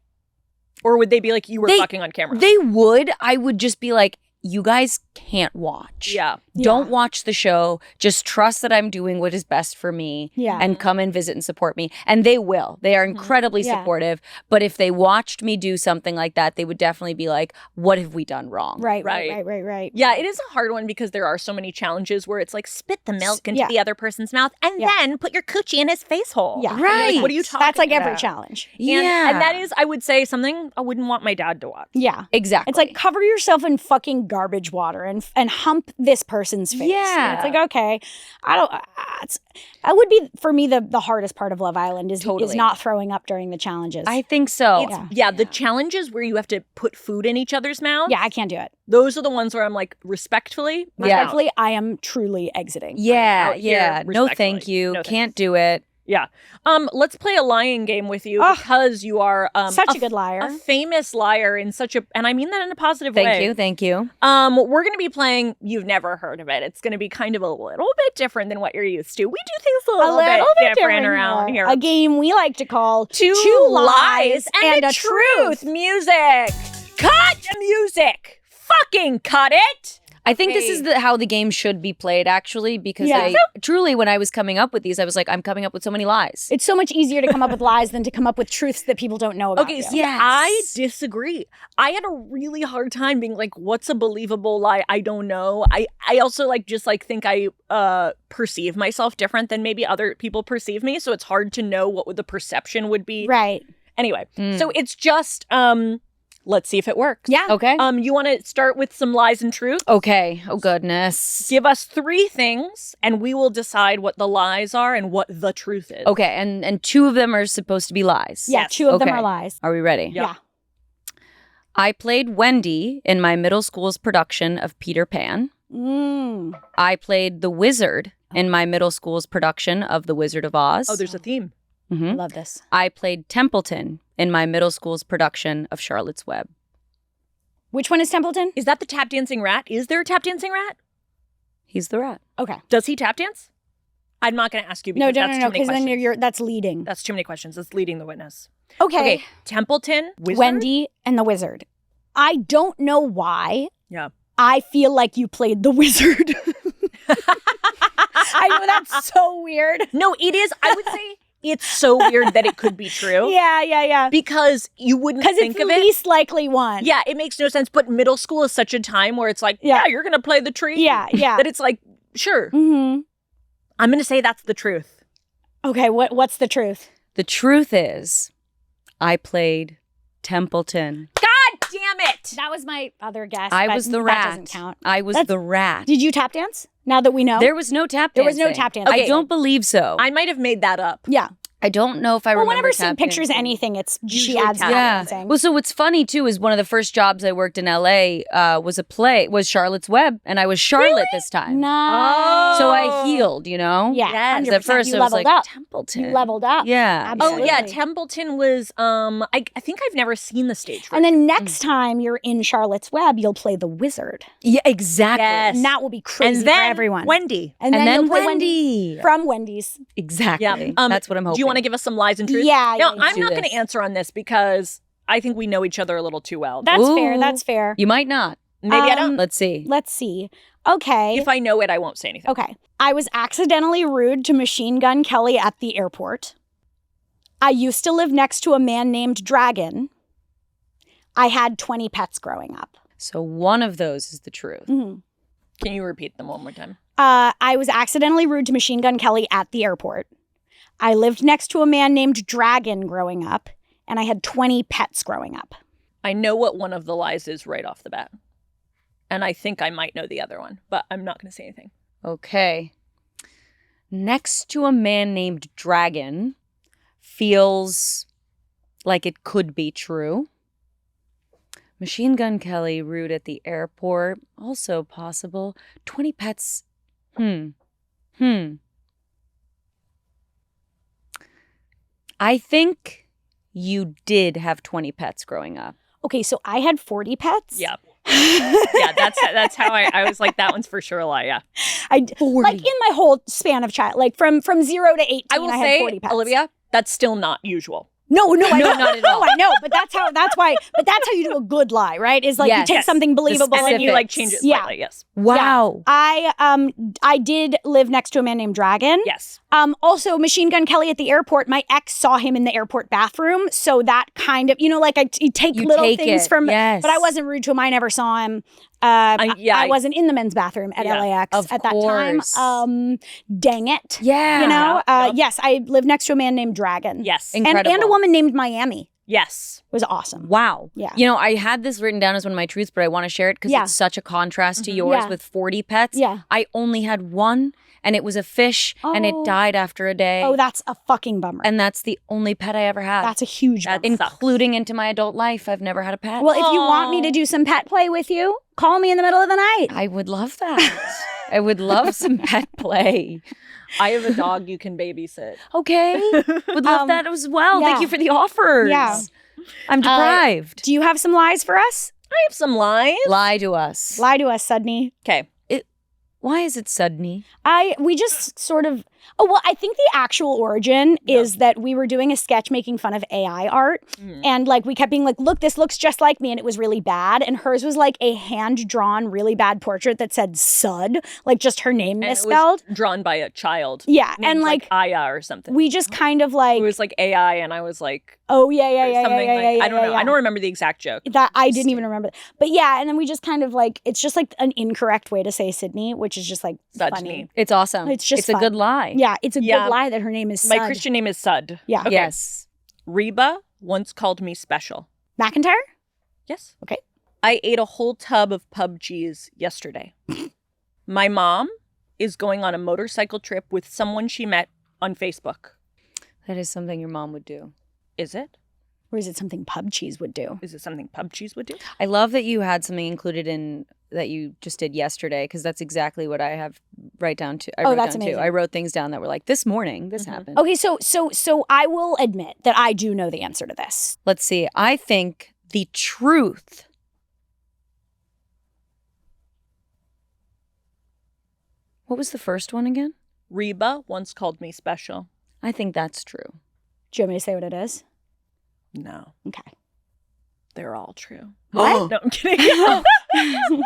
Or would they be like, you were fucking on camera? They would. I would just be like, you guys can't watch. Yeah. Don't watch the show. Just trust that I'm doing what is best for me. Yeah. And come and visit and support me. And they will. They are incredibly Yeah. supportive. But if they watched me do something like that, they would definitely be like, what have we done wrong? Right. Yeah, it is a hard one because there are so many challenges where it's like spit the milk into Yeah. the other person's mouth and then put your coochie in his face hole. Yeah. And you're like, Right. what are you talking That's like every about? challenge. Yeah. And that is, I would say, something I wouldn't want my dad to watch. Yeah. Exactly. It's like cover yourself in fucking garbage water and hump this person's face. Yeah. And it's like, okay, I don't. That would be for me the hardest part of Love Island is Totally. not throwing up during the challenges. I think so. The challenges where you have to put food in each other's mouth. Yeah, I can't do it. Those are the ones where I'm like, respectfully. I'm out. Respectfully, I am truly exiting. Yeah. out here Yeah. No, respectfully. thank you. No Can't do it. Yeah. Let's play a lying game with you Ugh. because you are Such a good liar. a famous liar in such a, and I mean that in a positive way. Thank you. We're going to be playing, you've never heard of it. It's going to be kind of a little bit different than what you're used to. We do things a little bit different around here. A game we like to call Two lies and a truth. Music. Cut the music. Fucking cut it. I think this is how the game should be played, actually, because Yeah. truly, when I was coming up with these, I was like, I'm coming up with so many lies. It's so much easier to come up with lies than to come up with truths that people don't know about. Okay, you. see, I disagree. I had a really hard time being like, what's a believable lie? I don't know. I also think I perceive myself different than maybe other people perceive me. So it's hard to know what the perception would be. Right. Anyway, so it's just let's see if it works. Yeah. Okay. You want to start with some lies and truth? Okay. Oh, goodness. Give us 3 things and we will decide what the lies are and what the truth is. Okay. And 2 of them are supposed to be lies. Yeah, Yes. 2 of them Okay. are lies. Are we ready? Yeah. I played Wendy in my middle school's production of Peter Pan. Mm. I played the Wizard in my middle school's production of The Wizard of Oz. Oh, there's a theme. I Mhm. love this. I played Templeton in my middle school's production of Charlotte's Web. Which one is Templeton? Is that the tap dancing rat? Is there a tap dancing rat? He's the rat. Okay. Does he tap dance? I'm not going to ask you because No, that's too many because then questions. that's leading. That's too many questions. That's leading the witness. Okay. Templeton, Wizard? Wendy and the Wizard. I don't know why. Yeah. I feel like you played the Wizard. I know that's so weird. No, it is. I would say it's so weird that it could be true. Yeah. Because you wouldn't Because think it's of the it. least likely one. Yeah, it makes no sense. But middle school is such a time where it's like, yeah, you're going to play the tree. Yeah. That it's like, sure. Mm-hmm. I'm going to say that's the truth. Okay, what's the truth? The truth is, I played Templeton. God damn it. That was my other guess. I but was the that rat. doesn't count. I was That's- the rat. Did you tap dance? Now that we know. There was no tap There dancing. was no tap dancing. I don't believe so. I might have made that up. Yeah. I don't know if I remember. whenever Syd tapping pictures into- anything, she Usually adds tapping. everything. Well, so what's funny too is one of the first jobs I worked in LA was Charlotte's Web, and I was Charlotte this time. Nice. So I healed, you know? Yeah, Yes. 100%. At first you it was leveled like up. Templeton. You leveled up. Yeah. Oh yeah, Absolutely. Templeton was I think I've never seen the stage version. And then next time you're in Charlotte's Web, you'll play the wizard. Yeah, exactly. Yes. And that will be crazy and then for everyone. Wendy. And And then you'll play Wendy. from Wendy's. Exactly. Yeah. That's what I'm hoping. Do you want to give us some lies and truths? Yeah. Now, yeah, I'm do not going this. to answer on this because I think we know each other a little too well. That's Ooh. fair. That's fair. You might not. Maybe I don't. Let's see. Let's see. Okay. If I know it, I won't say anything. Okay. I was accidentally rude to Machine Gun Kelly at the airport. I used to live next to a man named Dragon. I had 20 pets growing up. So one of those is the truth. Mhm. Can you repeat them one more time? I was accidentally rude to Machine Gun Kelly at the airport. I lived next to a man named Dragon growing up, and I had 20 pets growing up. I know what one of the lies is right off the bat. And I think I might know the other one, but I'm not going to say anything. Okay. Next to a man named Dragon feels like it could be true. Machine Gun Kelly, rude at the airport, also possible. 20 pets. I think you did have 20 pets growing up. Okay, so I had 40 pets. Yeah. Yeah, that's how I was like, that one's for sure a lie, yeah. Like in my whole span of child, like from 0 to 18, I will had say, 40 pets. Olivia, that's still not usual. No, I No, know. not at all. No, I know, but that's how you do a good lie, right? Is like you Yes. take Yes. something believable And then you like Specifics. change it Yeah. slightly, yes. Wow. I did live next to a man named Dragon. Yes. Also, Machine Gun Kelly at the airport, my ex saw him in the airport bathroom. So that kind of, like you take You little take things it, from, yes. but I wasn't rude to him. I never saw him. I wasn't in the men's bathroom at Yeah, LAX of at that course. time. Dang it. Yeah. Yep. Yes, I lived next to a man named Dragon. Yes. Incredible. And a woman named Miami. Yes. It was awesome. Wow. Yeah. I had this written down as one of my truths, but I want to share it because Yeah. it's such a contrast to Mhm. yours Yeah. with 40 pets. Yeah. I only had one, and it was a fish, and it Oh. died after a day. Oh, that's a fucking bummer. And that's the only pet I ever had. That's a huge bummer. That sucks. including into my adult life. I've never had a pet. Well, if you want me to do some pet play with you, call me in the middle of the night. I would love that. I would love some pet play. I have a dog you can babysit. Okay. Would love that as well. yeah. Thank you for the offers. Yeah. I'm deprived. Do you have some lies for us? I have some lies. Lie to us. Lie to us, Sudney. Okay. Why is it Sudney? We just sort of, I think the actual origin is that we were doing a sketch making fun of AI art. And like, we kept being like, look, this looks just like me. And it was really bad. And hers was like a hand-drawn, really bad portrait that said Sud, like just her name And misspelled. it was drawn by a child. Yeah. named, And like, Aya or something. we just kind of like, It was like AI, and I was like, oh, yeah, or something like, I don't know. yeah. I don't remember the exact joke. That I didn't even remember. But yeah, and then we just kind of like, it's just like an incorrect way to say Sydney, which is just like That's funny. me. It's awesome. It's just a fun. good lie. Yeah, it's a Yeah. good lie that her name is My Sud. Christian name is Sud. Yeah. Okay. Yes. Reba once called me special. McIntyre? Yes. Okay. I ate a whole tub of pub cheese yesterday. My mom is going on a motorcycle trip with someone she met on Facebook. That is something your mom would do. Is it? Or is it something pub cheese would do? Is it something pub cheese would do? I love that you had something included in that you just did yesterday because that's exactly what I have write down too. I wrote that's down amazing. too. I wrote things down that were like this morning this Mhm. happened. Okay, so I will admit that I do know the answer to this. Let's see. I think the truth. What was the first one again? Reba once called me special. I think that's true. Do you want me to say what it is? No, Okay. they're all true. What? No, I'm kidding.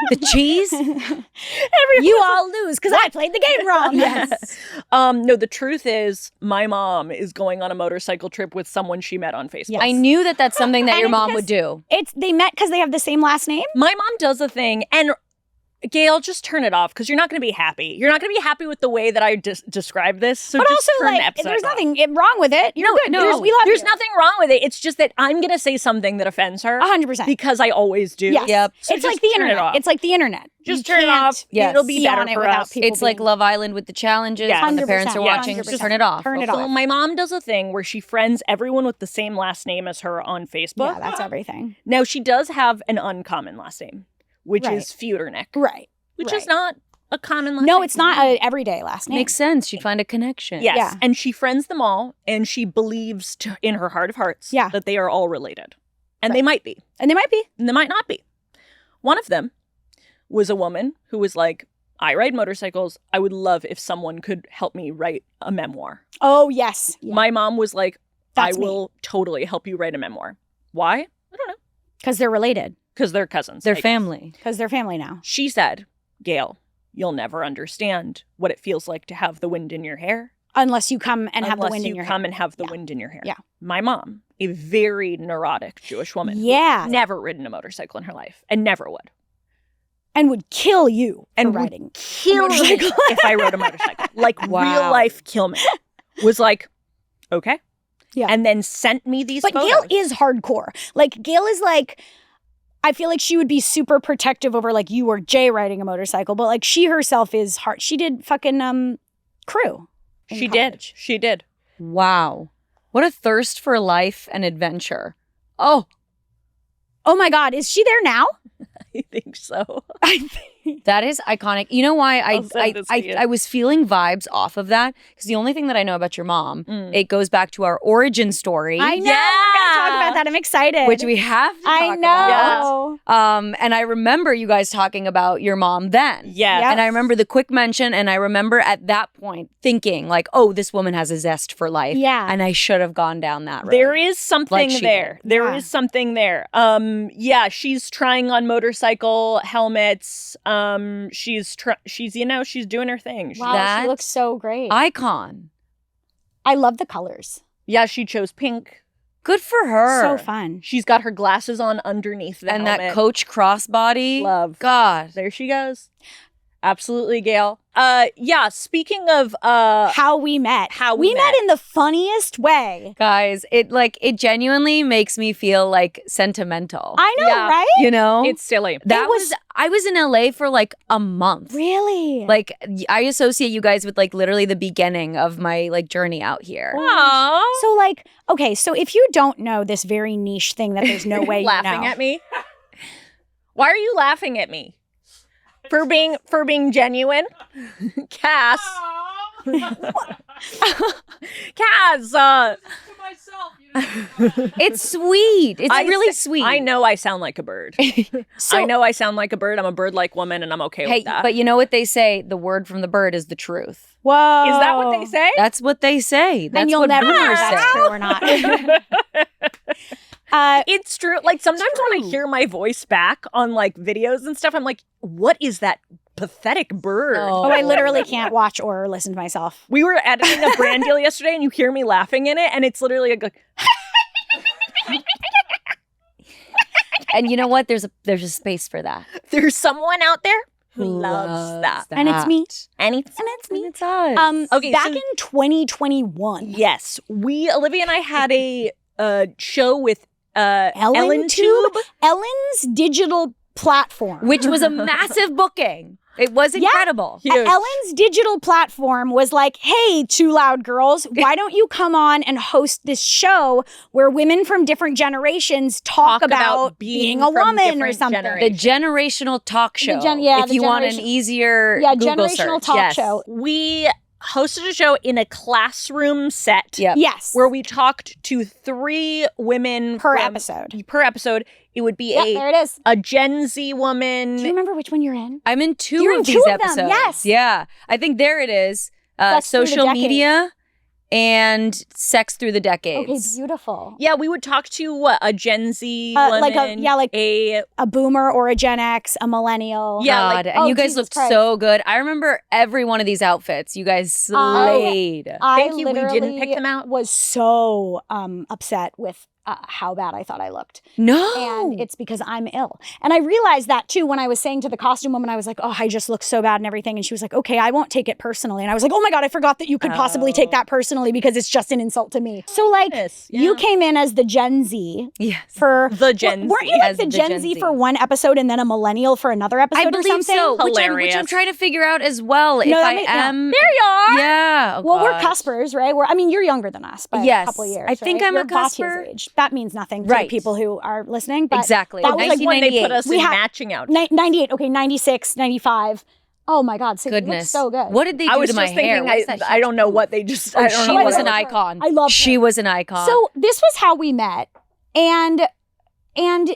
The cheese? You all lose because I played the game wrong. Yes. No, the truth is my mom is going on a motorcycle trip with someone she met on Facebook. Yes. I knew that that's something that And your it's mom because- would do. They met because they have the same last name? My mom does a thing, and Gail, just turn it off because you're not going to be happy. You're not going to be happy with the way that I described this. So But just also, turn the like, episode there's off. nothing wrong with it. You're good. No, we love there's you. nothing wrong with it. It's just that I'm going to say something that offends her 100%. because I always do. Yes. Yep. So It's just like the turn it internet. off. It's like the internet. Just You turn it can't off. Yes. It'll be be better on it for without us. people It's like being- Love Island with the challenges. Yes. When the parents are 100%, watching, 100%. just turn it off. Turn it So off. my mom does a thing where she friends everyone with the same last name as her on Facebook. Yeah, that's everything. Now, she does have an uncommon last name, which Right. is Feudernick, Right. which right. is not a common last name. No, it's not an everyday last name. Makes sense. She'd find a connection. Yes. Yeah. And she friends them all, and she believes in her heart of hearts Yeah. that they are all related. And Right. they might be, And they might be. and they might not be. One of them was a woman who was like, I ride motorcycles. I would love if someone could help me write a memoir. Oh, yes. Yeah. My mom was like, That's I will totally help you write a memoir. Why? I don't know. Because they're related. Because they're cousins. Their I guess. family. Because they're family now. She said, Gail, you'll never understand what it feels like to have the wind in your hair. Unless you come and have the unless wind you in your come hair. and have the Yeah. wind in your hair. Yeah. My mom, a very neurotic Jewish woman. Yeah. Never ridden a motorcycle in her life and never would. And would kill you And for would riding. kill me motorcycle. if I rode a motorcycle. Like Wow. real life kill me. Was like, okay. Yeah. And then sent me these But photos. Gail is hardcore. Like, Gail is like, I feel like she would be super protective over like you or Jay riding a motorcycle, but like she herself is hard. She did fucking crew. in She did. college. She did. Wow. What a thirst for life and adventure. Oh, Oh my God, is she there now? I think so. I think. that is iconic. You know why I'll send this to you. I was feeling vibes off of that? Because the only thing that I know about your mom, Mm. it goes back to our origin story, I know. We're Yeah. gonna talk about that. I'm excited. which we have to I talk know. about. And I remember you guys talking about your mom then. Yes. Yep. And I remember the quick mention, and I remember at that point thinking, like, oh, this woman has a zest for life. Yeah. And I should have gone down that road. There is something Like she there. did. There is Yeah. something there. Yeah, she's trying on motorcycle helmets. She's doing her thing. Wow, That- she looks so great. Icon. I love the colors. Yeah, she chose pink. Good for her. So fun. She's got her glasses on underneath the And helmet. that Coach crossbody. Love. God. There she goes. Absolutely, Gail. Yeah, speaking of How we met. How we we met met. in the funniest way. Guys, it genuinely makes me feel like sentimental. I know, Yeah. right? you know? it's silly. I was in LA for like a month. Really? Like I associate you guys with like literally the beginning of my like journey out here. Aww. So like, okay, so if you don't know this very niche thing that there's no way you laughing know. at me. Why are you laughing at me? For being genuine? Cass. Cass, It's sweet. It's really sweet. I know I sound like a bird. So I know I sound like a bird. I'm a bird-like woman, and I'm okay Hey, with that. but you know what they say? The word from the bird is the truth. whoa. Is that what they say? That's what they say. Then That's you'll what never know rumors if that's say. true or not. It's true. Like sometimes when I hear my voice back on like videos and stuff, I'm like, what is that pathetic bird? Oh. I literally can't watch or listen to myself. We were editing a brand deal yesterday, and you hear me laughing in it, and it's literally like And you know what? There's a space for that. there's someone out there who loves that. And it's me. And it's And it's us. Okay, Back so- in 2021. yes, Olivia and I had a show with Ellen Tube? Ellen's digital platform. Which was a massive booking. It was Yeah. incredible. Huge. Ellen's digital platform was like, hey, two loud girls, why don't you come on and host this show where women from different generations talk about being a from woman or different something? The generations. generational talk show. the if you want an generation- easier Yeah, Google generational search. talk Yes. show. We hosted a show in a classroom set. Yep. Yes. Where we talked to 3 women per from- episode. Per episode, it would be Yep, there it is. a Gen Z woman. Do you remember which one you're in? I'm in 2 You're in of these 2 of them, episodes. yes. Yeah. I think there it is. Sex Through the Social Decades. media and Sex Through the Decades. Okay, beautiful. Yeah, we would talk to a Gen Z Like a- woman, yeah, like- a A boomer or a Gen X, a millennial. Yeah, God, like- and oh, you guys Jesus looked Christ. so good. I remember every one of these outfits. You guys slayed. I Thank you, we didn't literally pick them out. was so upset with how bad I thought I looked. No. And it's because I'm ill. And I realized that too when I was saying to the costume woman, I was like, oh, I just look so bad and everything. And she was like, okay, I won't take it personally. And I was like, oh my God, I forgot that you could possibly take that personally because it's just an insult to me. So like, you came in as the Gen Z. Yes. For the Gen Z. Weren't you like the Gen Z for one episode and then a millennial for another episode I believe or something? so. Which I'm trying to figure out as well. If I am. There you are. Yeah. Oh, well, we're cuspers, right? I mean, you're younger than us by a couple of years. I think right? I'm you're a cusper. Age. That means nothing to people who are listening. But exactly. That was like when they put us in matching outfits. 98, okay, 96, 95. Oh my God, Syd, you look so good. What did they do to my hair? I don't know what they just. Oh, she was an icon. I love her. She was an icon. So this was how we met. And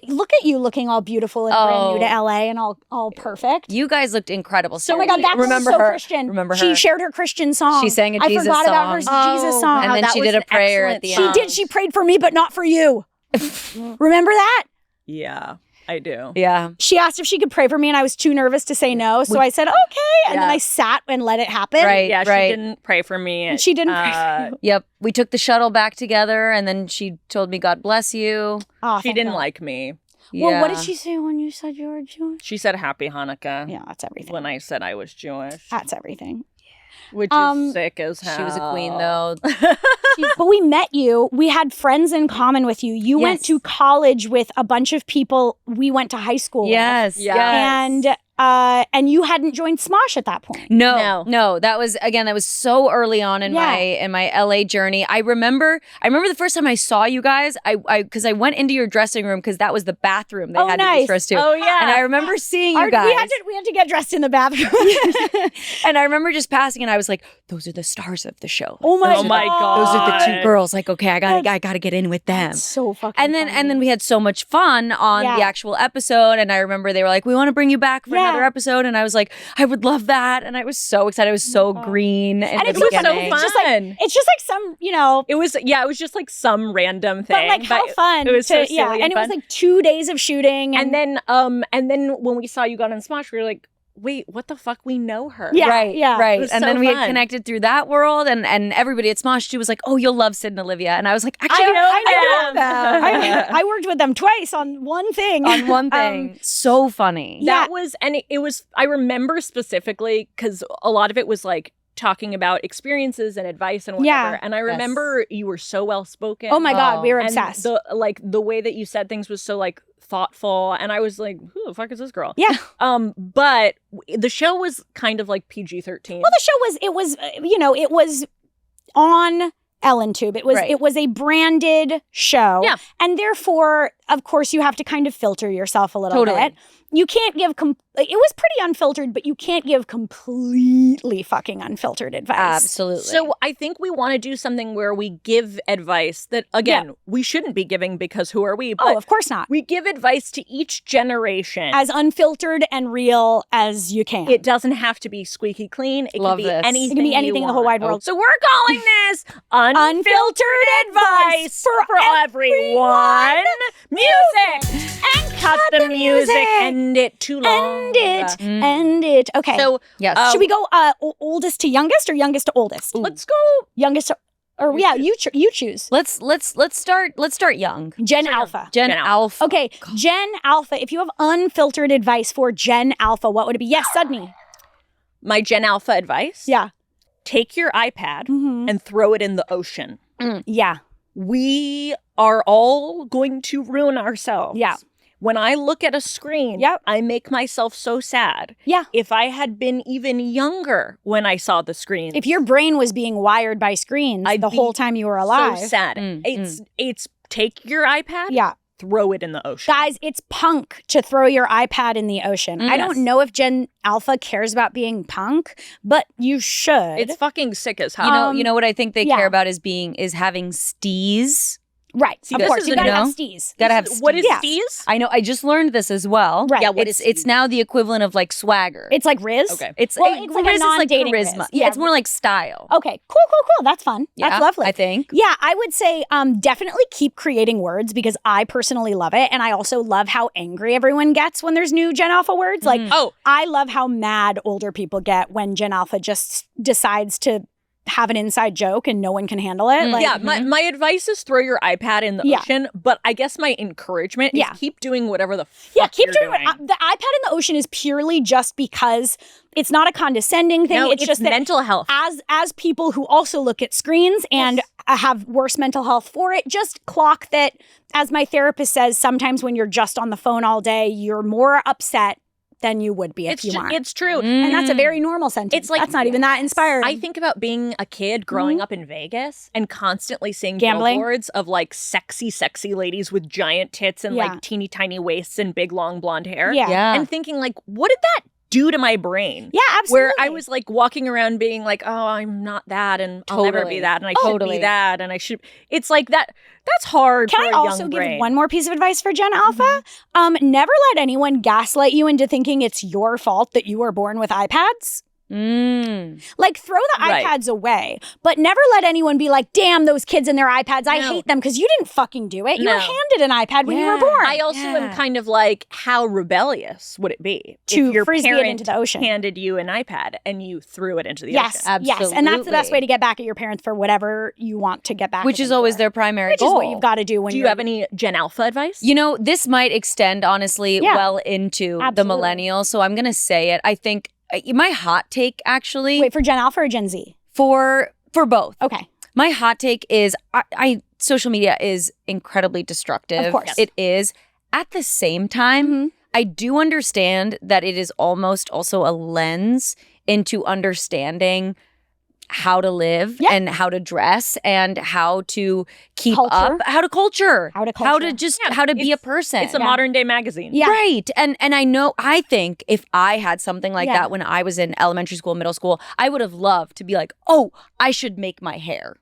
look at you looking all beautiful and brand new to LA and all perfect. You guys looked incredible. So, oh my God, that's so Christian. Remember her? She shared her Christian song. She sang a Jesus song. I forgot about her Jesus song. And then she did a prayer at the end. She did. She prayed for me, but not for you. Remember that? Yeah, I do. Yeah. She asked if she could pray for me, and I was too nervous to say no. So I said, okay. And then I sat and let it happen. Right, yeah, she didn't pray for me. And she didn't pray for you. Yep. We took the shuttle back together, and then she told me, God bless you. Oh, she didn't like me. Yeah. Well, what did she say when you said you were Jewish? She said Happy Hanukkah. Yeah, that's everything. When I said I was Jewish. That's everything. Which is sick as hell. She was a queen, though. But we met you. We had friends in common with you. You went to college with a bunch of people we went to high school with. Yes. And you hadn't joined Smosh at that point. No. That was so early on in my LA journey. I remember the first time I saw you guys, because I went into your dressing room because that was the bathroom they had to be dressed to. Oh yeah. And I remember seeing you guys. We had to get dressed in the bathroom. And I remember just passing and I was like, those are the stars of the show. Oh my God. Those are the two girls. Like, okay, I gotta get in with them. That's so fucking and then we had so much fun on the actual episode. And I remember they were like, we want to bring you back for another episode. And I was like, I would love that. And I was so excited. I was so green. And it was so fun. It's just like some, It was just like some random thing. But like how fun. It was so silly and it was like 2 days of shooting. And then when we saw you got on Smosh, we were like, wait, what the fuck? We know her. Yeah, right. And then we had connected through that world, and everybody at Smosh too was like, oh, you'll love Syd and Olivia. And I was like, actually, I know them. I worked with them twice on one thing. So funny. That was, and it was, I remember specifically because a lot of it was like talking about experiences and advice and whatever. And I remember you were so well spoken. Oh my God, we were obsessed. The way that you said things was so like thoughtful, and I was like, who the fuck is this girl? Yeah. But the show was kind of like PG-13. Well, the show was it was on Ellen Tube. It was a branded show. Yeah. And therefore, of course, you have to kind of filter yourself a little bit. You can't give, it was pretty unfiltered, but you can't give completely fucking unfiltered advice. Absolutely. So I think we want to do something where we give advice that, again, we shouldn't be giving because who are we? But of course not. We give advice to each generation. As unfiltered and real as you can. It doesn't have to be squeaky clean. It can be anything. It can be anything in the whole wide world. So we're calling this Unfiltered Advice for everyone. Music! And cut the music. End it too long. End it. Okay. So, should we go oldest to youngest or youngest to oldest? Let's go youngest to, or you choose. Let's start young. Gen Alpha. Gen Alpha. Okay, Gen Alpha. If you have unfiltered advice for Gen Alpha, what would it be? Yes, Sydney. My Gen Alpha advice? Yeah. Take your iPad and throw it in the ocean. Yeah. We are all going to ruin ourselves. Yeah. When I look at a screen, I make myself so sad. Yeah. If I had been even younger when I saw the screen. If your brain was being wired by screens the whole time you were alive. So sad. It's take your iPad. Yeah. Throw it in the ocean. Guys, it's punk to throw your iPad in the ocean. I don't know if Gen Alpha cares about being punk, but you should. It's fucking sick as hell. You know what I think they care about is having stees. Right. Of course. You gotta have stees. Gotta have stees. What is stees? I know. I just learned this as well. Right. Yeah, what is it's now the equivalent of like swagger. It's like Riz? Okay. It's like a non-dating charisma. Riz. Yeah, it's more like style. Okay. Cool. That's fun. That's lovely. I think. Yeah, I would say definitely keep creating words because I personally love it. And I also love how angry everyone gets when there's new Gen Alpha words. Like, I love how mad older people get when Gen Alpha just decides to have an inside joke and no one can handle it. Like, yeah, my advice is throw your iPad in the ocean, but I guess my encouragement is keep doing whatever the fuck keep you're doing it. The iPad in the ocean is purely just because it's not a condescending thing. No, it's just mental that health. As people who also look at screens and have worse mental health for it, just clock that, as my therapist says, sometimes when you're just on the phone all day, you're more upset than you would be if you aren't. It's true. And that's a very normal sentence. It's like, that's not even that inspiring. I think about being a kid growing up in Vegas and constantly seeing Gambling. billboards of like sexy ladies with giant tits and like teeny tiny waists and big long blonde hair. Yeah. And thinking like, what did that do to my brain? Yeah, absolutely. Where I was like walking around being like, oh, I'm not that and I'll never be that and I should be that and I should. It's like that's hard for a young brain. Can I also give one more piece of advice for Gen Alpha? Never let anyone gaslight you into thinking it's your fault that you were born with iPads. Like, throw the iPads away, but never let anyone be like, damn, those kids and their iPads, I hate them, because you didn't fucking do it. You were handed an iPad when you were born. I also am kind of like, how rebellious would it be to if your frisbee parent it into the ocean? Handed you an iPad and you threw it into the ocean? Absolutely. Yes, and that's the best way to get back at your parents for whatever you want to get back Which at is them always for. their primary Which goal. is what you've got to do when Do you have any Gen Alpha advice? You know, this might extend, honestly, well into the millennials, so I'm going to say it. I think my hot take, actually... Wait, for Gen Alpha or Gen Z? For both. Okay. My hot take is, social media is incredibly destructive. Of course. It is. At the same time, I do understand that it is almost also a lens into understanding how to live and how to dress and how to keep up, how to culture, how to be a person. It's a modern day magazine. Yeah. Right. And I think if I had something like that when I was in elementary school, middle school, I would have loved to be like, oh, I should make my hair.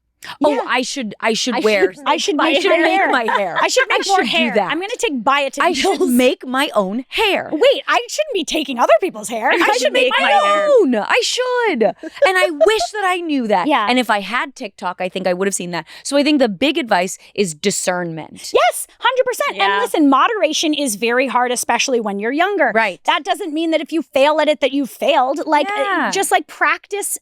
Oh, I should wear. I should make my hair. I should make more hair. I'm going to take biotin. I should make my own hair. Wait, I shouldn't be taking other people's hair. I should make my own. I should. And I wish that I knew that. Yeah. And if I had TikTok, I think I would have seen that. So I think the big advice is discernment. Yes, 100%. Yeah. And listen, moderation is very hard, especially when you're younger. Right. That doesn't mean that if you fail at it that you failed. Like, just like practice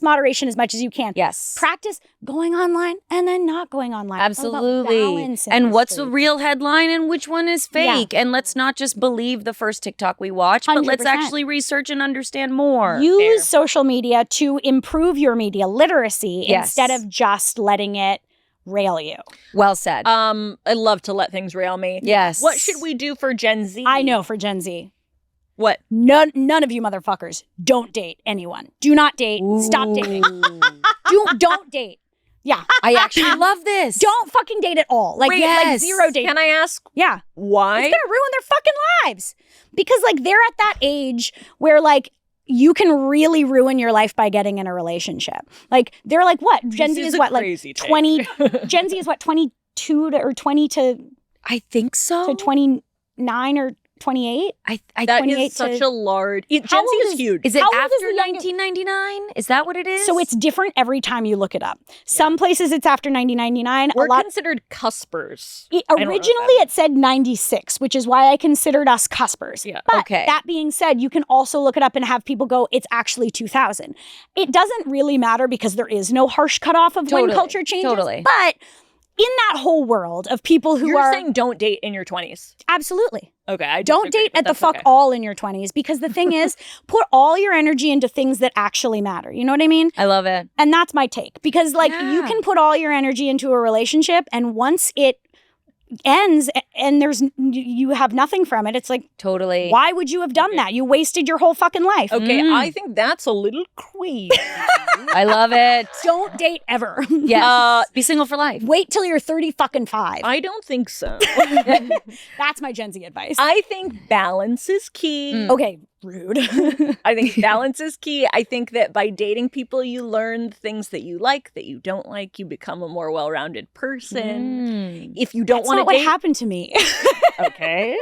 moderation as much as you can. Yes. Practice going online and then not going online. Absolutely. And what's the real headline and which one is fake? And let's not just believe the first TikTok we watch, but let's 100%. actually research and understand more. Use social media to improve your media literacy instead of just letting it rail you. Well said. I love to let things rail me. Yes. What should we do for Gen Z? I know for Gen Z. What? None of you motherfuckers don't date anyone. Do not date. Stop dating. Don't date. Yeah. I actually love this. Don't fucking date at all. Like, like zero dating. Can I ask why? It's gonna ruin their fucking lives. Because like they're at that age where like you can really ruin your life by getting in a relationship. Like they're like what? Gen Z is what, like 20 Gen Z is what, 22 to or 20 to I think so. to 29 or 28? That is such a large... Gen Z is huge. Is it How old after is the youngest- 1999? Is that what it is? So it's different every time you look it up. Some places it's after 1999. We're considered cuspers. Originally it said 96, which is why I considered us cuspers. Yeah. But that being said, you can also look it up and have people go, it's actually 2000. It doesn't really matter because there is no harsh cutoff of when culture changes. Totally. But in that whole world of people who You're saying don't date in your 20s. Absolutely. Okay, I don't disagree, date at the that's fuck okay. all in your 20s, because the thing is, put all your energy into things that actually matter. You know what I mean? I love it. And that's my take, because like you can put all your energy into a relationship, and once it ends and you have nothing from it, it's like, totally, why would you have done that? You wasted your whole fucking life. Okay, I think that's a little queasy. I love it. Don't date ever. Yes. Be single for life. Wait till you're 30-fucking-5. I don't think so. That's my Gen Z advice. I think balance is key. Okay, rude. I think balance is key. I think that by dating people, you learn things that you like, that you don't like. You become a more well-rounded person. If you don't want to what date, happened to me. okay.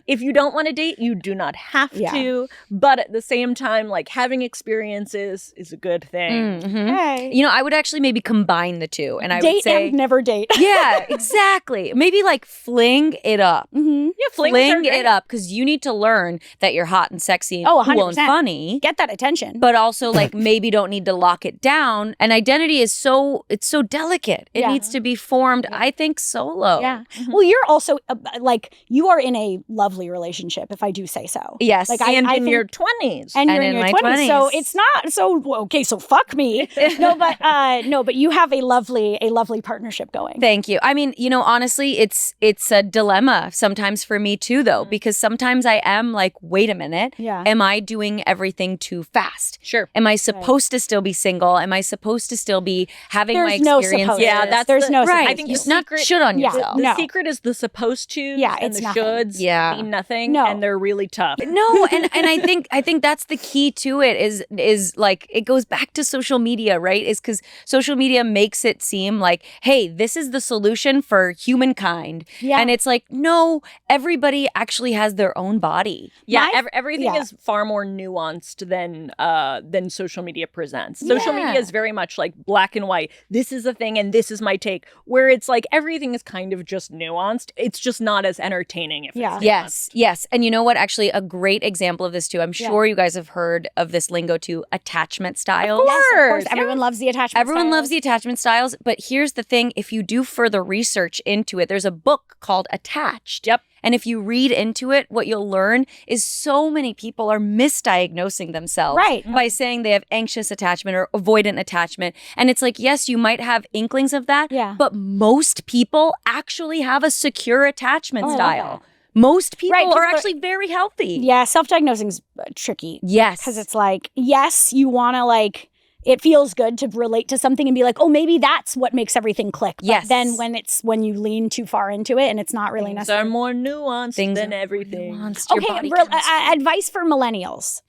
if you don't want to date, you do not have to. But at the same time, like having experiences is a good thing. Hey. You know, I would actually maybe combine the two, and I Date would say, and never date. yeah, exactly. Maybe like fling it up. Yeah, Fling it up, because you need to learn that you're hot and sexy and Oh, cool and 100%. funny. Get that attention. But also, like, maybe don't need to lock it down. And identity is so delicate. It needs to be formed, I think, solo. Yeah. Well, you're also like, you are in a lovely relationship, if I do say so. Yes. Like, And I in think, your 20s. and you're And in in your my 20s. So 20s. it's not so okay. So fuck me. No, but you have a lovely partnership going. Thank you. I mean, you know, honestly, it's a dilemma sometimes for me too, though, because sometimes I am like, wait a minute. Yeah. Am I doing everything too fast? Sure. Am I supposed to still be single? Am I supposed to still be having There's my no experiences? supposed. Yeah, there's no right. I think Just the not secret- shit on Yeah. yourself. The No. secret is the supposed to Yeah, and it's the nothing. shoulds Yeah. mean nothing, No. and they're really tough. No, and I think that's the key to it is like, it goes back to social media, right? Is because social media makes it seem like, hey, this is the solution for humankind. Yeah. And it's like, no, everybody actually has their own body. Yeah, My- everything yeah. is far more nuanced than social media presents. Social Yeah. media is very much like black and white. This is a thing and this is my take. Where it's like everything is kind of just nuanced. It's just not as entertaining if Yeah. it's Yes, yes. And you know what? Actually, a great example of this too. I'm sure you guys have heard of this lingo too, attachment styles. Yes, of course. Yes. Everyone loves the attachment. Everyone loves styles. the attachment styles, but here's the thing. If you do further research into it, there's a book called Attached. Yep. And if you read into it, what you'll learn is so many people are misdiagnosing themselves Right. by saying they have anxious attachment or avoidant attachment. And it's like, yes, you might have inklings of that, Yeah. but most people actually have a secure attachment Oh, I love style. Most people Right, are people are- actually very healthy. Yeah, self-diagnosing's tricky. Yes. Because it's like, yes, you want to like, it feels good to relate to something and be like, oh, maybe that's what makes everything click. But Yes. then when you lean too far into it and it's not really Things are necessary. more nuanced Things than are everything. nuanced. Your Okay, body counts. advice for millennials.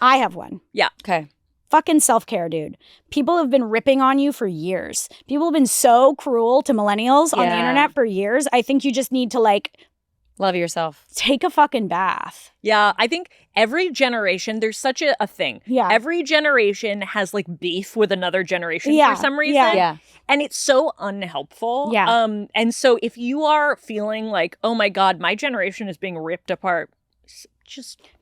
I have one. Okay. Fucking self-care, dude. People have been ripping on you for years. People have been so cruel to millennials on the Yeah. internet for years. I think you just need to like Love yourself. take a fucking bath. Yeah, I think every generation, there's such a thing. Yeah. Every generation has like beef with another generation Yeah, for some reason. yeah. Yeah. And it's so unhelpful. Yeah. And so if you are feeling like, oh my God, my generation is being ripped apart,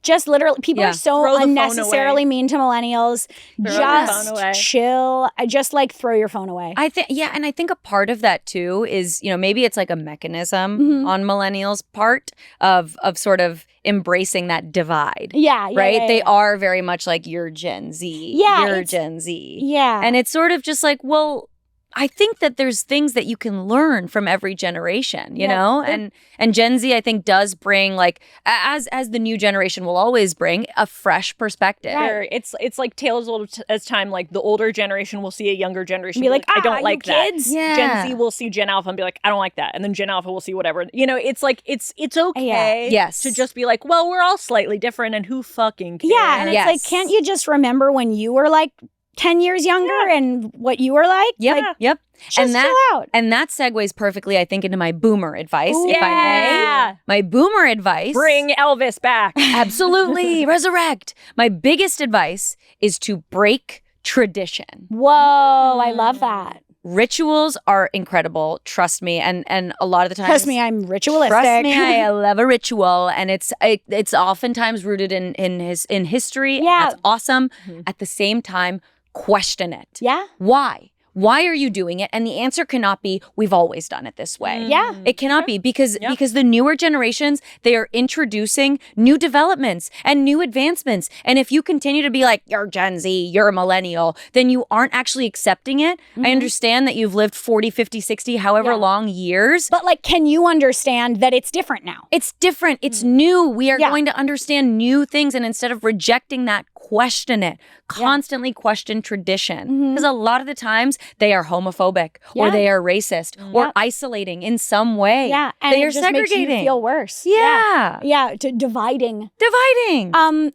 just Literally, people Yeah. are so Throw the phone unnecessarily away. mean to millennials. Throw your phone Just away. chill. I just like throw your phone away. I think, yeah, and I think a part of that too is, you know, maybe it's like a mechanism Mhm. on millennials' part of sort of embracing that divide, Yeah, right? yeah, They yeah. are very much like, you're Gen Z, Yeah, you're it's- Gen Z, Yeah. and it's sort of just like, well, I think that there's things that you can learn from every generation, you Yeah, know, there- and Gen Z I think does bring, like, as the new generation will always bring, a fresh perspective. Right. Sure. It's like tales as old as time. Like the older generation will see a younger generation, Be like, I don't you like that. kids. Yeah. Gen Z will see Gen Alpha and be like, I don't like that, and then Gen Alpha will see whatever. You know, it's like it's okay, Yes. to just be like, well, we're all slightly different, and who fucking cares? Yeah, and Yes. it's like, can't you just remember when you were like 10 years younger and what you were like? Yep, Like, yep. just that- chill out. And that segues perfectly, I think, into my boomer advice, Ooh, if I may. yeah. My boomer advice. Bring Elvis back. Absolutely. Resurrect. My biggest advice is to break tradition. Whoa, I love that. Rituals are incredible. Trust me. And a lot of the times. Trust me, I'm ritualistic. Trust me, I love a ritual, and it's oftentimes rooted in history. Yeah. That's awesome. Mhm. At the same time, question it. Yeah, Why? Why are you doing it? And the answer cannot be, we've always done it this way. yeah. It cannot be because Yeah. the newer generations, they are introducing new developments and new advancements. And if you continue to be like, you're Gen Z, you're a millennial, then you aren't actually accepting it. I understand that you've lived 40, 50, 60, however Yeah. long years. But like, can you understand that it's different now? It's different. It's new. We are Yeah. going to understand new things. And instead of rejecting that, question it. Constantly question tradition. Because a lot of the times they are homophobic or Yeah. they are racist or Yeah. isolating in some way. Yeah, and they it are just makes segregating. you feel worse. Yeah. Yeah, dividing. Dividing.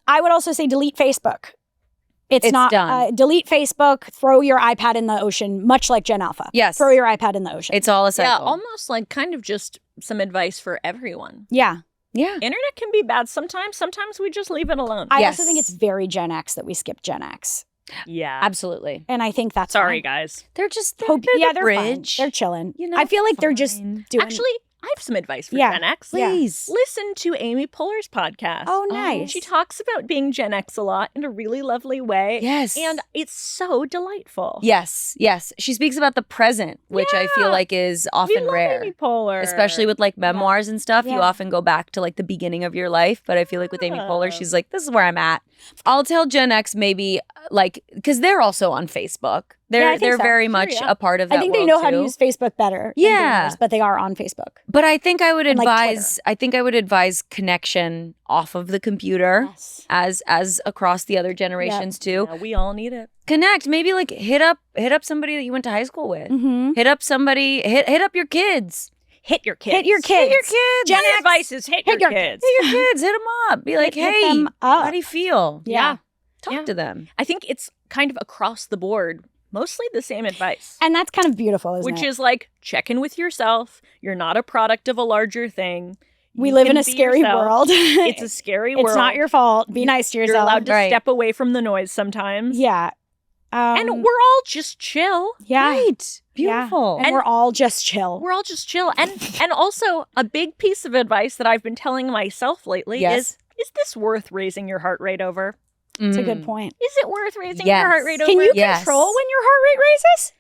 I would also say delete Facebook. It's not done. delete Facebook, throw your iPad in the ocean, much like Gen Alpha. Yes. Throw your iPad in the ocean. It's all a Yeah, cycle. almost like kind of just some advice for everyone. Yeah. Yeah. Internet can be bad sometimes. Sometimes we just leave it alone. I Yes. also think it's very Gen X that we skip Gen X. Yeah. Absolutely. And I think that's Sorry, fine. guys. They're just Hope- they're they're fine. bridge. They're chilling. You know, I feel like they're just fine. doing. Actually, I have some advice for Yeah. Gen X. Yeah. Please. Listen to Amy Poehler's podcast. Oh, nice. She talks about being Gen X a lot in a really lovely way. Yes. And it's so delightful. Yes. Yes. She speaks about the present, which I feel Yeah. like is We often love rare. Amy Poehler. Especially with like memoirs and stuff, you Yeah. often go back to like the beginning of your life. But I feel like with Amy Poehler, Yeah. she's like, this is where I'm at. I'll tell Gen X maybe like because they're also on Facebook. Yeah, I They're think they're so. very Sure, much yeah. a part of that. I think they world, know how to too. use Facebook better. than Yeah. boomers, but they are on Facebook. But I think I would And, like, advise. I think I would advise connection off of the computer. Yes. As across the other generations too. Yeah, we all need it. Connect. Maybe like hit up somebody that you went to high school with. Mm-hmm. Hit up somebody. Hit up your kids. Hit your kids. Hit your kids. Hit your kids. Gen My X. advice is hit your kids. Hit your kids. Hit them up. Be like, Hit hey, them up. how do you feel? Yeah. Talk Yeah. to them. I think it's kind of across the board, mostly the same advice. And that's kind of beautiful, isn't Which it? is like, check in with yourself. You're not a product of a larger thing. We You live can in a be scary yourself. world. It's a scary world. It's not your fault. Be nice to You're yourself. allowed to Right. step away from the noise sometimes. Yeah. And we're all just chill. yeah. Right. Beautiful. And we're all just chill. We're all just chill. And also a big piece of advice that I've been telling myself lately Yes. is this worth raising your heart rate over? It's a Mm. good point. Is it worth raising Yes. your heart rate over? Can you Yes. control when your heart rate raises?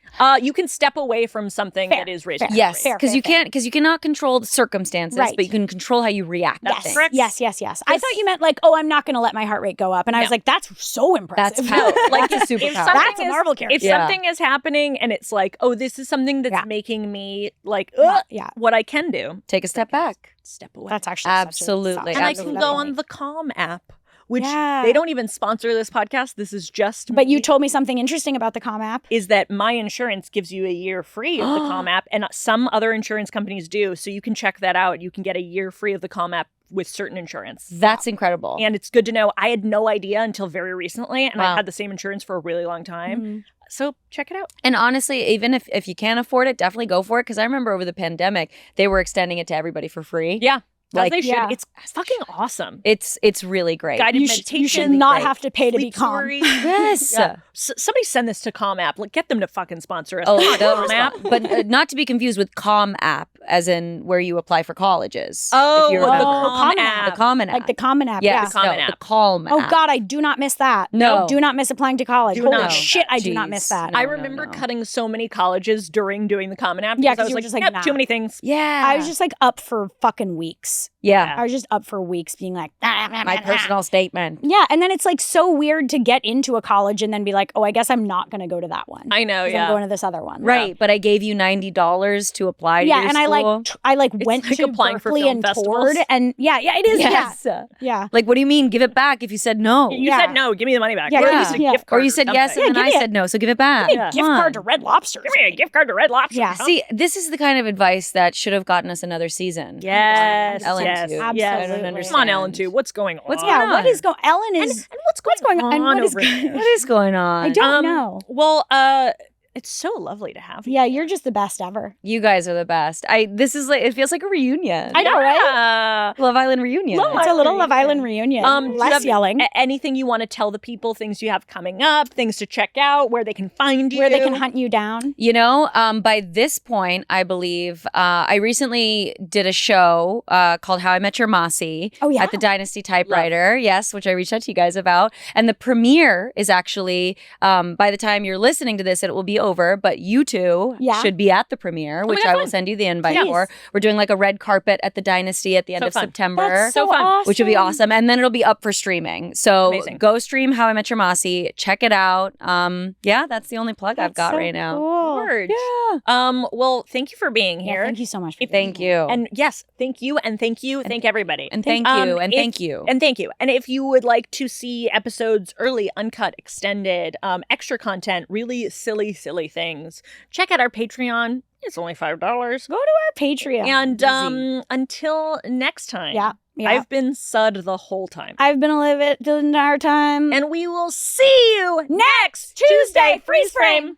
You can step away from something Fair, that is raising fair. your Yes, heart Fair, rate. because you fair. can't because you cannot control the circumstances, Right. but you can control how you react to That's things. correct. Yes. I thought you meant like, oh, I'm not going to let my heart rate go up. And I was No. like, that's so impressive. That's power. Like, That's a if superpower. something That's a is- Marvel character. If Yeah. something is happening and it's like, oh, this is something that's Yeah. making me like, Yeah. what I can do, Take a step back. step away. That's actually Absolutely. and I Absolutely. can go on the Calm app, which Yeah. they don't even sponsor this podcast. This is just But me. you told me something interesting about the Calm app. Is that my insurance gives you a year free of the Calm app, and some other insurance companies do. So you can check that out. You can get a year free of the Calm app with certain insurance. That's incredible. And it's good to know. I had no idea until very recently, and Wow. I had the same insurance for a really long time. Mhm. So check it out. And honestly, even if you can't afford it, definitely go for it. Because I remember over the pandemic, they were extending it to everybody for free. Yeah. Like, As they should. yeah. It's fucking awesome. It's really great. Guided You meditation. should not great. have to pay to be sleep calm. stories. Yes. Yeah. Somebody send this to Calm app. Like, get them to fucking sponsor us. Oh, Come on, Calm the, app. but not to be confused with Calm app, as in where you apply for colleges. Oh, if you the remember. Calm Common app. The Common app. Like the Common app. yes, The Common no, app. the Calm Oh app. God, I do not miss that. No. Do not miss applying to college. Do Holy not. shit, I do not miss Jeez. that. No, I no, remember no. cutting so many colleges during doing the Common app. Yeah, because I 'cause was you were like, just like, "Yep, nah." too many things. Yeah. I was just like up for fucking weeks. yeah. I was just up for weeks being like, My personal statement. Yeah, and then it's like so weird to get into a college and then be like, oh, I guess I'm not going to go to that one. I know, 'Cause yeah. I'm going to this other one. Right, but I gave you $90 to apply to Yeah, your and school. I went like to applying for Berkeley film and festivals. toured, and yeah, it is. Yes. Yeah. Like, what do you mean? Give it back if you said no. You Yeah. said no, give me the money back. Yeah, Or yeah, just a yeah. gift Or card you said yes, something. and then give I me said no, so give it back. Yeah. Gift Come card on. to Red Lobster. Give me a gift card to Red Lobster. Yeah. See, this is the kind of advice that should have gotten us another season. Yes, Ellen yes, too. Absolutely. yes. I don't Come understand. Come on, Ellen, too. What's going on? What's Yeah, going what on? is going? Ellen And is. what's going on? And on what is over going- there? What is going on? I don't know. Well, it's so lovely to have you. Yeah, you're just the best ever. You guys are the best. This is like, it feels like a reunion. I know, right? Yeah. Love Island reunion. Love It's a little Love Island reunion. Do you Less have yelling. Anything you want to tell the people, things you have coming up, things to check out, where they can find you? Where they can hunt you down. You know, by this point, I believe I recently did a show called How I Met Your Mossy Oh, yeah? at the Dynasty Typewriter. Yes, which I reached out to you guys about. And the premiere is actually, by the time you're listening to this, it will be over. But you two Yeah. should be at the premiere, which God, I will fun. send you the invite Please. for. We're doing like a red carpet at the Dynasty at the end So of fun. September. That's So fun. awesome. Which would be awesome. And then it'll be up for streaming. So Amazing. go stream How I Met Your Mossy. Check it out. Yeah, that's the only plug I've That's got so right now. cool. Word. Yeah. Well, thank you for being Yeah, here. thank you so much. For Thank being here. you. And yes, thank you, and thank you, thank everybody. And thank Um, you. And if- thank you. And thank you. And if you would like to see episodes early, uncut, extended, extra content, really silly silly things. Check out our Patreon. It's only $5. Go to our Patreon. And until next time. Yeah. I've been Sud the whole time. I've been Olivia the entire time. And we will see you next Tuesday. Freeze frame.